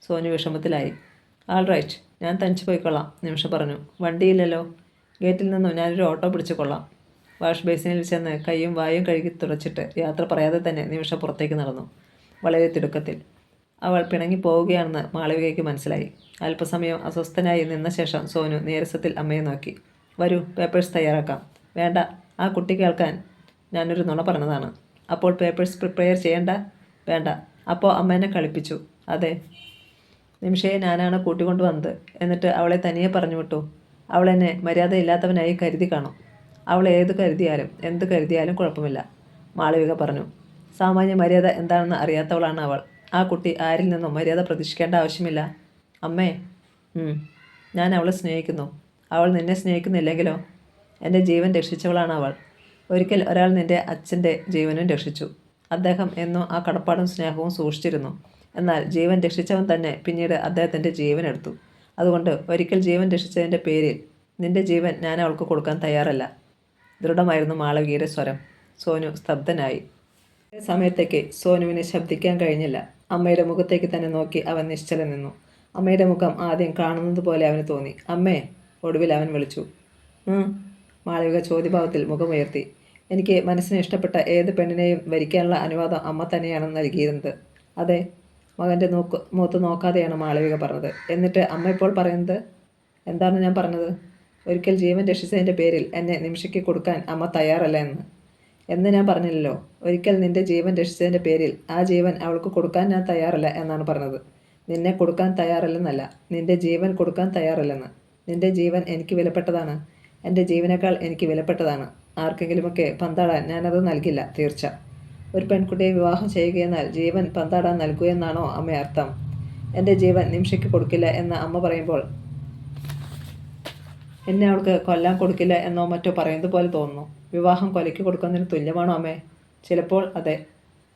സോനു വിഷമത്തിലായി. ആൾ റൈറ്റ്, ഞാൻ തനിച്ച് പോയിക്കൊള്ളാം, നിമിഷ പറഞ്ഞു. വണ്ടിയില്ലല്ലോ. ഗേറ്റിൽ നിന്നും ഞാനൊരു ഓട്ടോ പിടിച്ചു കൊള്ളാം. വാഷ് ബേസിനിൽ ചെന്ന് കൈയും വായും കഴുകി തുടച്ചിട്ട് യാത്ര പറയാതെ തന്നെ നിമിഷ പുറത്തേക്ക് നടന്നു. വളരെ തിടുക്കത്തിൽ. അവൾ പിണങ്ങി പോവുകയാണെന്ന് മാളവികയ്ക്ക് മനസ്സിലായി. അല്പസമയം അസ്വസ്ഥനായി നിന്ന ശേഷം സോനു നീരസത്തിൽ അമ്മയെ നോക്കി. വരൂ, പേപ്പേഴ്സ് തയ്യാറാക്കാം. വേണ്ട, ആ കുട്ടി കേൾക്കാൻ ഞാനൊരു നുണ പറഞ്ഞതാണ്. അപ്പോൾ പേപ്പേഴ്സ് പ്രിപ്പയർ ചെയ്യണ്ട? വേണ്ട. അപ്പോൾ അമ്മ എന്നെ കളിപ്പിച്ചു. അതെ, നിമിഷയെ ഞാനാണ് കൂട്ടിക്കൊണ്ടു വന്നത്. എന്നിട്ട് അവളെ തനിയെ പറഞ്ഞു വിട്ടു. അവൾ എന്നെ മര്യാദയില്ലാത്തവനായി കരുതി കാണും. അവൾ എന്ത് കരുതിയാലും കുഴപ്പമില്ല, മാളവിക പറഞ്ഞു. സാമാന്യ മര്യാദ എന്താണെന്ന് അറിയാത്തവളാണ് അവൾ. ആ കുട്ടി ആരിൽ നിന്നും മര്യാദ പ്രതീക്ഷിക്കേണ്ട ആവശ്യമില്ല. അമ്മേ, ഞാൻ അവളെ സ്നേഹിക്കുന്നു. അവൾ നിന്നെ സ്നേഹിക്കുന്നില്ലെങ്കിലോ? എൻ്റെ ജീവൻ രക്ഷിച്ചവളാണ് അവൾ. ഒരിക്കൽ ഒരാൾ നിൻ്റെ അച്ഛൻ്റെ ജീവനും രക്ഷിച്ചു. അദ്ദേഹം എന്നും ആ കടപ്പാടും സ്നേഹവും സൂക്ഷിച്ചിരുന്നു. എന്നാൽ ജീവൻ രക്ഷിച്ചവൻ തന്നെ പിന്നീട് അദ്ദേഹത്തിൻ്റെ ജീവൻ എടുത്തു. അതുകൊണ്ട് ഒരിക്കൽ ജീവൻ രക്ഷിച്ചതിൻ്റെ പേരിൽ നിൻ്റെ ജീവൻ ഞാൻ അവൾക്ക് കൊടുക്കാൻ തയ്യാറല്ല. ദൃഢമായിരുന്നു മാളവികയുടെ സ്വരം. സോനു സ്തബ്ധനായി. സമയത്തേക്ക് സോനുവിന് ശബ്ദിക്കാൻ കഴിഞ്ഞില്ല. അമ്മയുടെ മുഖത്തേക്ക് തന്നെ നോക്കി അവൻ നിശ്ചലം നിന്നു. അമ്മയുടെ മുഖം ആദ്യം കാണുന്നത് പോലെ അവന് തോന്നി. അമ്മേ, ഒടുവിൽ അവൻ വിളിച്ചു. മാളവിക ചോദ്യഭാവത്തിൽ മുഖമുയർത്തി. എനിക്ക് മനസ്സിന് ഇഷ്ടപ്പെട്ട ഏത് പെണ്ണിനെയും വരിക്കാനുള്ള അനുവാദം അമ്മ തന്നെയാണ് നൽകിയിരുന്നത്. അതെ, മകൻ്റെ മുഖത്ത് നോക്കാതെയാണ് മാളവിക പറഞ്ഞത്. എന്നിട്ട് അമ്മ ഇപ്പോൾ പറയുന്നത് എന്താണ്? ഞാൻ പറഞ്ഞത് ഒരിക്കൽ ജീവൻ രക്ഷിച്ചതിൻ്റെ പേരിൽ എന്നെ നിമിഷയ്ക്ക് കൊടുക്കാൻ അമ്മ തയ്യാറല്ല എന്ന് ഞാൻ പറഞ്ഞില്ലല്ലോ. ഒരിക്കൽ നിന്റെ ജീവൻ രക്ഷിച്ചതിൻ്റെ പേരിൽ ആ ജീവൻ അവൾക്ക് കൊടുക്കാൻ ഞാൻ തയ്യാറല്ല എന്നാണ് പറഞ്ഞത്. നിന്നെ കൊടുക്കാൻ തയ്യാറല്ലെന്നല്ല, നിന്റെ ജീവൻ കൊടുക്കാൻ തയ്യാറല്ലെന്ന്. നിന്റെ ജീവൻ എനിക്ക് വിലപ്പെട്ടതാണ്. എൻ്റെ ജീവനേക്കാൾ എനിക്ക് വിലപ്പെട്ടതാണ്. ആർക്കെങ്കിലുമൊക്കെ പന്താടാൻ ഞാനത് നൽകില്ല, തീർച്ച. ഒരു പെൺകുട്ടിയെ വിവാഹം ചെയ്യുകയെന്നാൽ ജീവൻ പന്താടാൻ നൽകുകയെന്നാണോ അമ്മ അർത്ഥം? എൻ്റെ ജീവൻ നിമിഷയ്ക്ക് കൊടുക്കില്ല എന്ന് അമ്മ പറയുമ്പോൾ എന്നെ അവൾക്ക് കൊല്ലാൻ കൊടുക്കില്ല എന്നോ മറ്റോ പറയുന്നത് പോലെ തോന്നുന്നു. വിവാഹം കൊലയ്ക്ക് കൊടുക്കുന്നതിന് തുല്യമാണോ അമ്മേ? ചിലപ്പോൾ അതെ.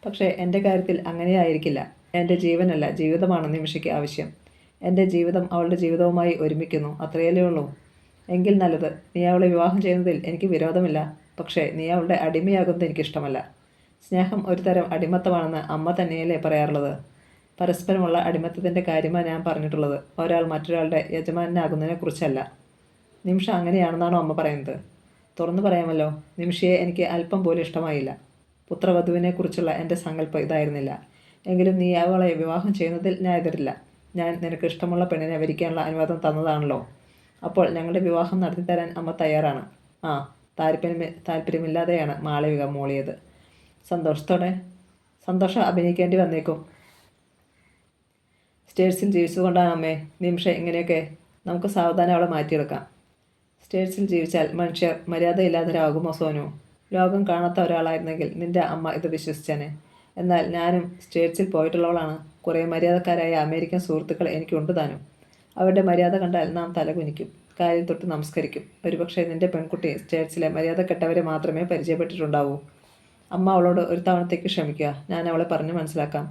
പക്ഷേ എൻ്റെ കാര്യത്തിൽ അങ്ങനെയായിരിക്കില്ല. എൻ്റെ ജീവനല്ല, ജീവിതമാണ് നിമിഷയ്ക്ക് ആവശ്യം. എൻ്റെ ജീവിതം അവളുടെ ജീവിതവുമായി ഒരുമിക്കുന്നു, അത്രയല്ലേ ഉള്ളൂ. എങ്കിൽ നല്ലത്. നീ അവളെ വിവാഹം ചെയ്യുന്നതിൽ എനിക്ക് വിരോധമില്ല. പക്ഷേ നീ അവളുടെ അടിമയാകുന്നത് എനിക്കിഷ്ടമല്ല. സ്നേഹം ഒരു തരം അടിമത്തമാണെന്ന് അമ്മ തന്നെയല്ലേ പറയാറുള്ളത്? പരസ്പരമുള്ള അടിമത്തത്തിൻ്റെ കാര്യമാണ് ഞാൻ പറഞ്ഞിട്ടുള്ളത്, ഒരാൾ മറ്റൊരാളുടെ യജമാനാകുന്നതിനെക്കുറിച്ചല്ല. നിമിഷ അങ്ങനെയാണെന്നാണോ അമ്മ പറയുന്നത്? തുറന്നു പറയാമല്ലോ, നിമിഷയെ എനിക്ക് അല്പം പോലും ഇഷ്ടമായില്ല. പുത്രവധുവിനെക്കുറിച്ചുള്ള എൻ്റെ സങ്കല്പം ഇതായിരുന്നില്ല. എങ്കിലും നീ അവളെ വിവാഹം ചെയ്യുന്നതിൽ ഞാൻ എതിരില്ല. ഞാൻ നിനക്ക് ഇഷ്ടമുള്ള പെണ്ണിനെ വരിക്കാനുള്ള അനുവാദം തന്നതാണല്ലോ. അപ്പോൾ ഞങ്ങളുടെ വിവാഹം നടത്തിത്തരാൻ അമ്മ തയ്യാറാണ്. ആ, താല്പര്യമില്ലാതെയാണ് മാളവിക മൂളിയത്. സന്തോഷം അഭിനയിക്കേണ്ടി വന്നേക്കും. സ്റ്റേറ്റ്സിൽ ജീവിച്ചുകൊണ്ടാണ് അമ്മേ നിമിഷ ഇങ്ങനെയൊക്കെ. നമുക്ക് സാവധാനം അവളെ മാറ്റിയെടുക്കാം. സ്റ്റേറ്റ്സിൽ ജീവിച്ചാൽ മനുഷ്യർ മര്യാദയില്ലാത്തവരാകുമോ സോനു? ലോകം കാണാത്ത ഒരാളായിരുന്നെങ്കിൽ നിന്റെ അമ്മ ഇത് വിശ്വസിച്ചേനെ. എന്നാൽ ഞാനും സ്റ്റേറ്റ്സിൽ പോയിട്ടുള്ളവളാണ്. കുറേ മര്യാദക്കാരായ അമേരിക്കൻ സുഹൃത്തുക്കൾ എനിക്കുണ്ട് താനും. അവരുടെ മര്യാദ കണ്ടാൽ നാം തലകുനിക്കും, കാലിൽ തൊട്ട് നമസ്കരിക്കും. ഒരുപക്ഷെ നിന്റെ പെൺകുട്ടി സ്റ്റേറ്റ്സിലെ മര്യാദക്കെട്ടവരെ മാത്രമേ പരിചയപ്പെട്ടിട്ടുണ്ടാവൂ. അമ്മ അവളോട് ഒരു തവണത്തേക്ക് ക്ഷമിക്കുക. ഞാൻ അവളെ പറഞ്ഞ് മനസ്സിലാക്കാം.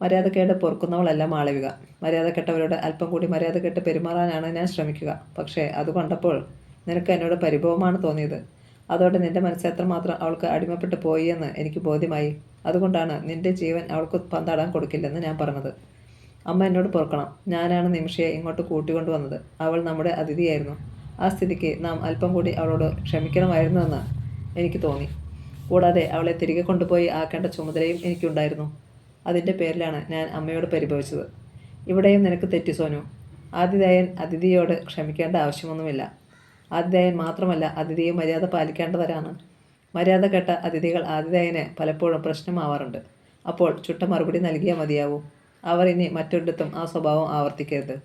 മര്യാദക്കേട് പൊറുക്കുന്നവളല്ല മാളവിക. മര്യാദക്കെട്ടവരോട് അല്പം കൂടി മര്യാദക്കെട്ട് പെരുമാറാനാണ് ഞാൻ ശ്രമിക്കുക. പക്ഷേ അത് കണ്ടപ്പോൾ നിനക്ക് എന്നോട് പരിഭവമാണ് തോന്നിയത്. അതോടെ നിന്റെ മനസ്സ് എത്രമാത്രം അവൾക്ക് അടിമപ്പെട്ടു പോയി എന്ന് എനിക്ക് ബോധ്യമായി. അതുകൊണ്ടാണ് നിന്റെ ജീവൻ അവൾക്ക് പന്താടാൻ കൊടുക്കില്ലെന്ന് ഞാൻ പറഞ്ഞത്. അമ്മ എന്നോട് പൊറുക്കണം. ഞാനാണ് നിമിഷയെ ഇങ്ങോട്ട് കൂട്ടിക്കൊണ്ടുവന്നത്. അവൾ നമ്മുടെ അതിഥിയായിരുന്നു. ആ സ്ഥിതിക്ക് നാം അല്പം കൂടി അവളോട് ക്ഷമിക്കണമായിരുന്നുവെന്ന് എനിക്ക് തോന്നി. കൂടാതെ അവളെ തിരികെ കൊണ്ടുപോയി ആക്കേണ്ട ചുമതലയും എനിക്കുണ്ടായിരുന്നു. അതിൻ്റെ പേരിലാണ് ഞാൻ അമ്മയോട് പരിഭവിച്ചത്. ഇവിടെയും നിനക്ക് തെറ്റി സോനു. ആതിഥേയൻ അതിഥിയോട് ക്ഷമിക്കേണ്ട ആവശ്യമൊന്നുമില്ല. ആതിഥേയൻ മാത്രമല്ല, അതിഥിയെ മര്യാദ പാലിക്കേണ്ടവരാണ്. മര്യാദ കേട്ട അതിഥികൾ ആതിഥേയന് പലപ്പോഴും പ്രശ്നമാവാറുണ്ട്. അപ്പോൾ ചുട്ട മറുപടി നൽകിയാൽ മതിയാവൂ. അവർ ഇനി മറ്റൊരിടത്തും ആ സ്വഭാവം ആവർത്തിക്കരുത്.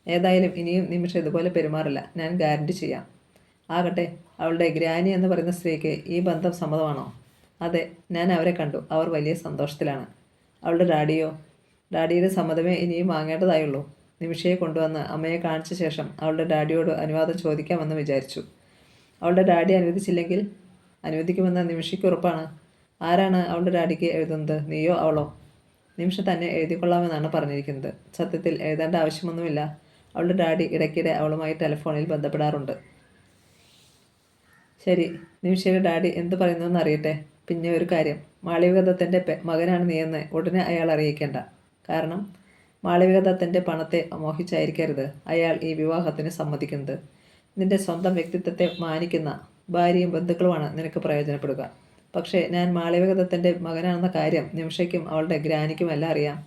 ഏതായാലും ഇനിയും നിമിഷം ഇതുപോലെ പെരുമാറില്ല, ഞാൻ ഗ്യാരണ്ടി ചെയ്യാം. ആകട്ടെ, അവളുടെ ഗ്രാനി എന്ന് പറയുന്ന സ്ത്രീക്ക് ഈ ബന്ധം സമ്മതമാണോ? അതെ, ഞാൻ അവരെ കണ്ടു. അവർ വലിയ സന്തോഷത്തിലാണ്. അവളുടെ ഡാഡിയോ? ഡാഡിയുടെ സമ്മതമേ ഇനിയും വാങ്ങേണ്ടതായുള്ളൂ. നിമിഷയെ കൊണ്ടുവന്ന് അമ്മയെ കാണിച്ച ശേഷം അവളുടെ ഡാഡിയോട് അനുവാദം ചോദിക്കാമെന്ന് വിചാരിച്ചു. അവളുടെ ഡാഡി അനുവദിച്ചില്ലെങ്കിൽ? അനുവദിക്കുമെന്ന് നിമിഷയ്ക്ക് ഉറപ്പാണ്. ആരാണ് അവളുടെ ഡാഡിക്ക് എഴുതുന്നത്, നീയോ അവളോ? നിമിഷ തന്നെ എഴുതിക്കൊള്ളാമെന്നാണ് പറഞ്ഞിരിക്കുന്നത്. സത്യത്തിൽ എഴുതേണ്ട ആവശ്യമൊന്നുമില്ല. അവളുടെ ഡാഡി ഇടയ്ക്കിടെ അവളുമായി ടെലിഫോണിൽ ബന്ധപ്പെടാറുണ്ട്. ശരി, നിമിഷയുടെ ഡാഡി എന്ത് പറയുന്നുവെന്ന് അറിയട്ടെ. പിന്നെ ഒരു കാര്യം, മാളവിക ദത്തൻ്റെ മകനാണ് നീയെന്ന് ഉടനെ അയാൾ അറിയിക്കേണ്ട. കാരണം മാളവിക ദത്തൻ്റെ പണത്തെ മോഹിച്ചായിരിക്കരുത് അയാൾ ഈ വിവാഹത്തിന് സമ്മതിക്കുന്നത്. നിന്റെ സ്വന്തം വ്യക്തിത്വത്തെ മാനിക്കുന്ന ഭാര്യയും ബന്ധുക്കളുമാണ് നിനക്ക് പ്രയോജനപ്പെടുക. പക്ഷേ ഞാൻ മാളവിക ദത്തൻ്റെ മകനാണെന്ന കാര്യം നിമിഷയ്ക്കും അവളുടെ ഗ്രാനിക്കും എല്ലാം അറിയാം.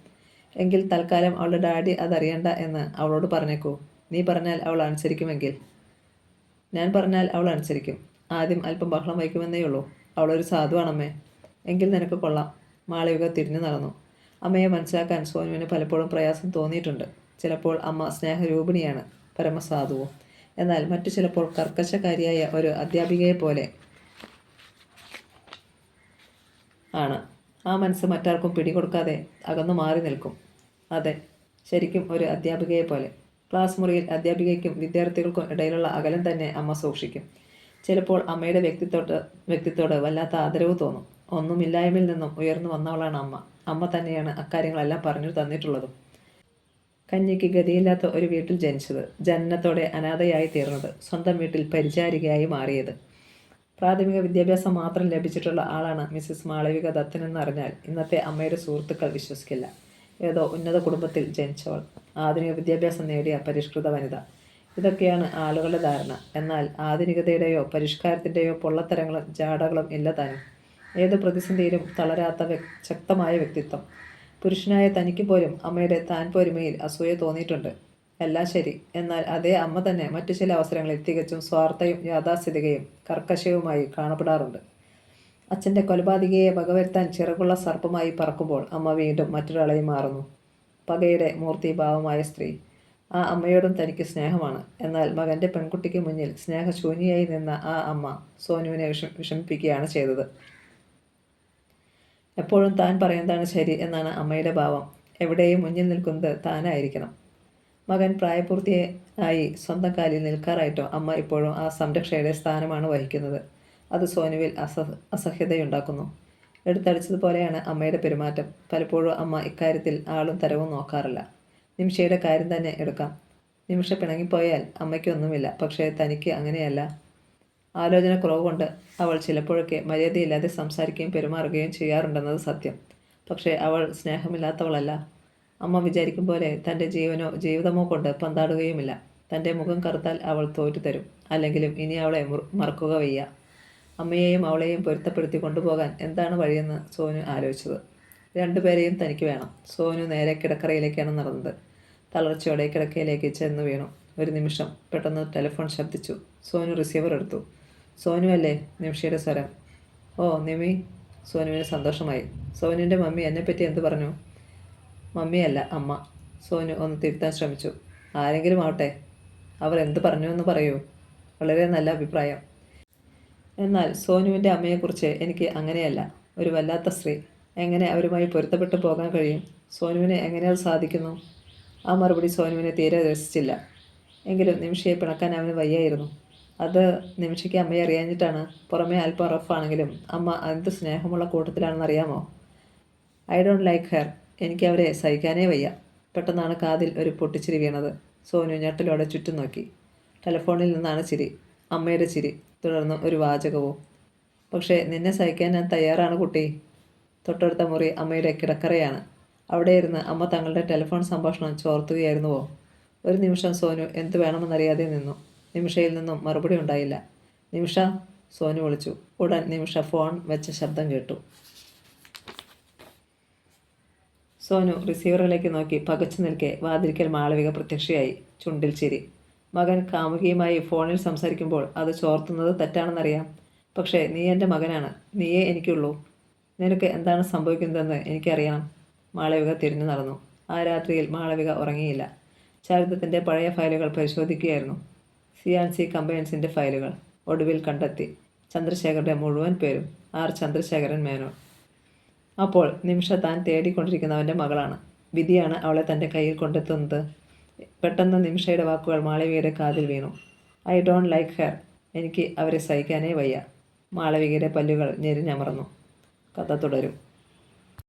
എങ്കിൽ തൽക്കാലം അവളുടെ ഡാഡി അതറിയണ്ട എന്ന് അവളോട് പറഞ്ഞേക്കൂ. നീ പറഞ്ഞാൽ അവൾ അനുസരിക്കുമെങ്കിൽ? ഞാൻ പറഞ്ഞാൽ അവൾ അനുസരിക്കും. ആദ്യം അല്പം ബഹളം വയ്ക്കുമെന്നേ ഉള്ളൂ. അവളൊരു സാധുവാണമ്മേ. എങ്കിൽ നിനക്ക് കൊള്ളാം. മാളവിക തിരിഞ്ഞു നടന്നു. അമ്മയെ മനസ്സിലാക്കാൻ സോനുവിന് പലപ്പോഴും പ്രയാസം തോന്നിയിട്ടുണ്ട്. ചിലപ്പോൾ അമ്മ സ്നേഹരൂപിണിയാണ്, പരമസാധുവും. എന്നാൽ മറ്റു ചിലപ്പോൾ കർക്കശക്കാരിയായ ഒരു അധ്യാപികയെ പോലെ ആണ്. ആ മനസ്സ് മറ്റാർക്കും പിടികൊടുക്കാതെ അകന്നു മാറി നിൽക്കും. അതെ, ശരിക്കും ഒരു അധ്യാപികയെ പോലെ. ക്ലാസ് മുറിയിൽ അധ്യാപികയ്ക്കും വിദ്യാർത്ഥികൾക്കും ഇടയിലുള്ള അകലം തന്നെ അമ്മ സൂക്ഷിക്കും. ചിലപ്പോൾ അമ്മയുടെ വ്യക്തിത്വത്തോട് വല്ലാത്ത ആദരവ് തോന്നും. ഒന്നുമില്ലായ്മയിൽ നിന്നും ഉയർന്നു വന്നവളാണ് അമ്മ. അമ്മ തന്നെയാണ് അക്കാര്യങ്ങളെല്ലാം പറഞ്ഞു തന്നിട്ടുള്ളതും. കന്യയ്ക്ക് ഗതിയില്ലാത്ത ഒരു വീട്ടിൽ ജനിച്ചത്, ജനനത്തോടെ അനാഥയായി തീർന്നത്, സ്വന്തം വീട്ടിൽ പരിചാരികയായി മാറിയത്, പ്രാഥമിക വിദ്യാഭ്യാസം മാത്രം ലഭിച്ചിട്ടുള്ള ആളാണ് മിസ്സിസ് മാളവിക ദത്തനെന്നറിഞ്ഞാൽ ഇന്നത്തെ അമ്മയുടെ സുഹൃത്തുക്കൾ വിശ്വസിക്കില്ല. ഏതോ ഉന്നത കുടുംബത്തിൽ ജനിച്ചവൾ, ആധുനിക വിദ്യാഭ്യാസം നേടിയ പരിഷ്കൃത വനിത, ഇതൊക്കെയാണ് ആളുകളുടെ ധാരണ. എന്നാൽ ആധുനികതയുടെയോ പരിഷ്കാരത്തിൻ്റെയോ പൊള്ളത്തരങ്ങളും ജാടകളും ഇല്ല താനും. ഏത് പ്രതിസന്ധിയിലും തളരാത്ത ശക്തമായ വ്യക്തിത്വം. പുരുഷനായ തനിക്ക് പോലും അമ്മയുടെ താൻ പോരുമയിൽ അസൂയ തോന്നിയിട്ടുണ്ട്. എല്ലാം ശരി. എന്നാൽ അതേ അമ്മ തന്നെ മറ്റു ചില അവസരങ്ങളിൽ തികച്ചും സ്വാർത്ഥയും യാഥാസ്ഥിതികയും കർക്കശവുമായി കാണപ്പെടാറുണ്ട്. അച്ഛൻ്റെ കൊലപാതകയെ വകവരുത്താൻ ചിറകുള്ള സർപ്പമായി പറക്കുമ്പോൾ അമ്മ വീണ്ടും മറ്റൊരാളായി മാറുന്നു. പകയുടെ മൂർത്തിഭാവമായ സ്ത്രീ. ആ അമ്മയോടും തനിക്ക് സ്നേഹമാണ്. എന്നാൽ മകൻ്റെ പെൺകുട്ടിക്ക് മുന്നിൽ സ്നേഹശൂന്യയായി നിന്ന ആ അമ്മ സോനുവിനെ വിഷമിപ്പിക്കുകയാണ് ചെയ്തത്. എപ്പോഴും താൻ പറയുന്നതാണ് ശരി എന്നാണ് അമ്മയുടെ ഭാവം. എവിടെയും മുന്നിൽ നിൽക്കുന്നത് താനായിരിക്കണം. മകൻ പ്രായപൂർത്തിയായി സ്വന്തം കാലിൽ നിൽക്കാറായിട്ടോ അമ്മ ഇപ്പോഴും ആ സംരക്ഷയുടെ സ്ഥാനമാണ് വഹിക്കുന്നത്. അത് സോനുവിൽ അസഹ്യതയുണ്ടാക്കുന്നു. എടുത്തടിച്ചതുപോലെയാണ് അമ്മയുടെ പെരുമാറ്റം. പലപ്പോഴും അമ്മ ഇക്കാര്യത്തിൽ ആളും തരവും നോക്കാറില്ല. നിമിഷയുടെ കാര്യം തന്നെ എടുക്കാം. നിമിഷ പിണങ്ങിപ്പോയാൽ അമ്മയ്ക്കൊന്നുമില്ല. പക്ഷേ തനിക്ക് അങ്ങനെയല്ല. ആലോചനക്കുറവ് കൊണ്ട് അവൾ ചിലപ്പോഴൊക്കെ മര്യാദയില്ലാതെ സംസാരിക്കുകയും പെരുമാറുകയും ചെയ്യാറുണ്ടെന്നത് സത്യം. പക്ഷേ അവൾ സ്നേഹമില്ലാത്തവളല്ല. അമ്മ വിചാരിക്കും പോലെ തൻ്റെ ജീവിതമോ കൊണ്ട് പന്താടുകയുമില്ല. തൻ്റെ മുഖം കറുത്താൽ അവൾ തോറ്റുതരും. അല്ലെങ്കിലും ഇനി അവളെ മറക്കുക വയ്യ. അമ്മയെയും അവളെയും പൊരുത്തപ്പെടുത്തി കൊണ്ടുപോകാൻ എന്താണ് വഴിയെന്ന് സോനു ആലോചിച്ചത്. രണ്ടുപേരെയും തനിക്ക് വേണം. സോനു നേരെ കിടക്കറയിലേക്കാണ് നടന്നത്. തളർച്ചയോടെ കിടക്കയിലേക്ക് ചെന്ന് വീണു. ഒരു നിമിഷം. പെട്ടെന്ന് ടെലിഫോൺ ശബ്ദിച്ചു. സോനു റിസീവർ എടുത്തു. സോനു അല്ലേ? നിമിഷയുടെ സ്വരം. ഓ നിമി. സോനുവിന് സന്തോഷമായി. സോനുവിൻ്റെ മമ്മി എന്നെപ്പറ്റി എന്ത് പറഞ്ഞു? മമ്മിയല്ല, അമ്മ. സോനു ഒന്ന് തിരുത്താൻ ശ്രമിച്ചു. ആരെങ്കിലും ആവട്ടെ, അവർ എന്ത് പറഞ്ഞു എന്ന് പറയൂ. വളരെ നല്ല അഭിപ്രായം. എന്നാൽ സോനുവിൻ്റെ അമ്മയെക്കുറിച്ച് എനിക്ക് അങ്ങനെയല്ല. ഒരു വല്ലാത്ത സ്ത്രീ. എങ്ങനെ അവരുമായി പൊരുത്തപ്പെട്ടു പോകാൻ കഴിയും? സോനുവിന് എങ്ങനെ അത് സാധിക്കുന്നു? ആ മറുപടി സോനുവിനെ തീരെ രസിച്ചില്ല. എങ്കിലും നിമിഷയെ പിണക്കാൻ അവന് വയ്യായിരുന്നു. അത് നിമിഷയ്ക്ക് അമ്മയെ അറിയാഞ്ഞിട്ടാണ്. പുറമേ അല്പം റഫാണെങ്കിലും അമ്മ എന്ത് സ്നേഹമുള്ള കൂട്ടത്തിലാണെന്നറിയാമോ? I don't like her. എനിക്ക് അവരെ സഹിക്കാനേ വയ്യ. പെട്ടെന്നാണ് കാതിൽ ഒരു പൊട്ടിച്ചിരി വീണത്. സോനു ഞെട്ടലോടെ ചുറ്റും നോക്കി. ടെലിഫോണിൽ നിന്നാണ് ചിരി. അമ്മയുടെ ചിരി. തുടർന്ന് ഒരു വാചകവും. പക്ഷേ നിന്നെ സഹിക്കാൻ ഞാൻ തയ്യാറാണ് കുട്ടി. തൊട്ടടുത്ത മുറി അമ്മയുടെ കിടക്കറയാണ്. അവിടെ ഇരുന്ന് അമ്മ തങ്ങളുടെ ടെലിഫോൺ സംഭാഷണം ചോർത്തുകയായിരുന്നുവോ? ഒരു നിമിഷം സോനു എന്ത് വേണമെന്നറിയാതെ നിന്നു. നിമിഷയിൽ നിന്നും മറുപടി ഉണ്ടായില്ല. നിമിഷ, സോനു വിളിച്ചു. ഉടൻ നിമിഷ ഫോൺ വെച്ച ശബ്ദം കേട്ടു. സോനു റിസീവറിലേക്ക് നോക്കി പകച്ചു നിൽക്കെ വാതിൽക്കൽ മാളവിക പ്രത്യക്ഷയായി. ചുണ്ടിൽ ചിരി. മകൻ കാമുകിയുമായി ഫോണിൽ സംസാരിക്കുമ്പോൾ അത് ചോർത്തുന്നത് തെറ്റാണെന്നറിയാം. പക്ഷേ നീ എൻ്റെ മകനാണ്. നീയേ എനിക്കുള്ളൂ. നിനക്ക് എന്താണ് സംഭവിക്കുന്നതെന്ന് എനിക്കറിയണം. മാളവിക തിരിഞ്ഞു നടന്നു. ആ രാത്രിയിൽ മാളവിക ഉറങ്ങിയില്ല. ചരിത്രത്തിൻ്റെ പഴയ ഫയലുകൾ പരിശോധിക്കുകയായിരുന്നു. CNC കമ്പൈൻസിൻ്റെ ഫയലുകൾ. ഒടുവിൽ കണ്ടെത്തി ചന്ദ്രശേഖരൻ്റെ മുഴുവൻ പേരും. ആർ ചന്ദ്രശേഖരൻ മേനോൻ. അപ്പോൾ നിമിഷ താൻ തേടിക്കൊണ്ടിരിക്കുന്നവൻ്റെ മകളാണ്. വിധിയാണ് അവളെ തൻ്റെ കയ്യിൽ കൊണ്ടെത്തുന്നത്. പെട്ടെന്ന് നിമിഷയുടെ വാക്കുകൾ മാളവികയുടെ കാതിൽ വീണു. I don't like her. എനിക്ക് അവരെ സഹിക്കാനേ വയ്യ. മാളവികയുടെ പല്ലുകൾ ഞെരിഞ്ഞമർന്നു. കഥ തുടരും.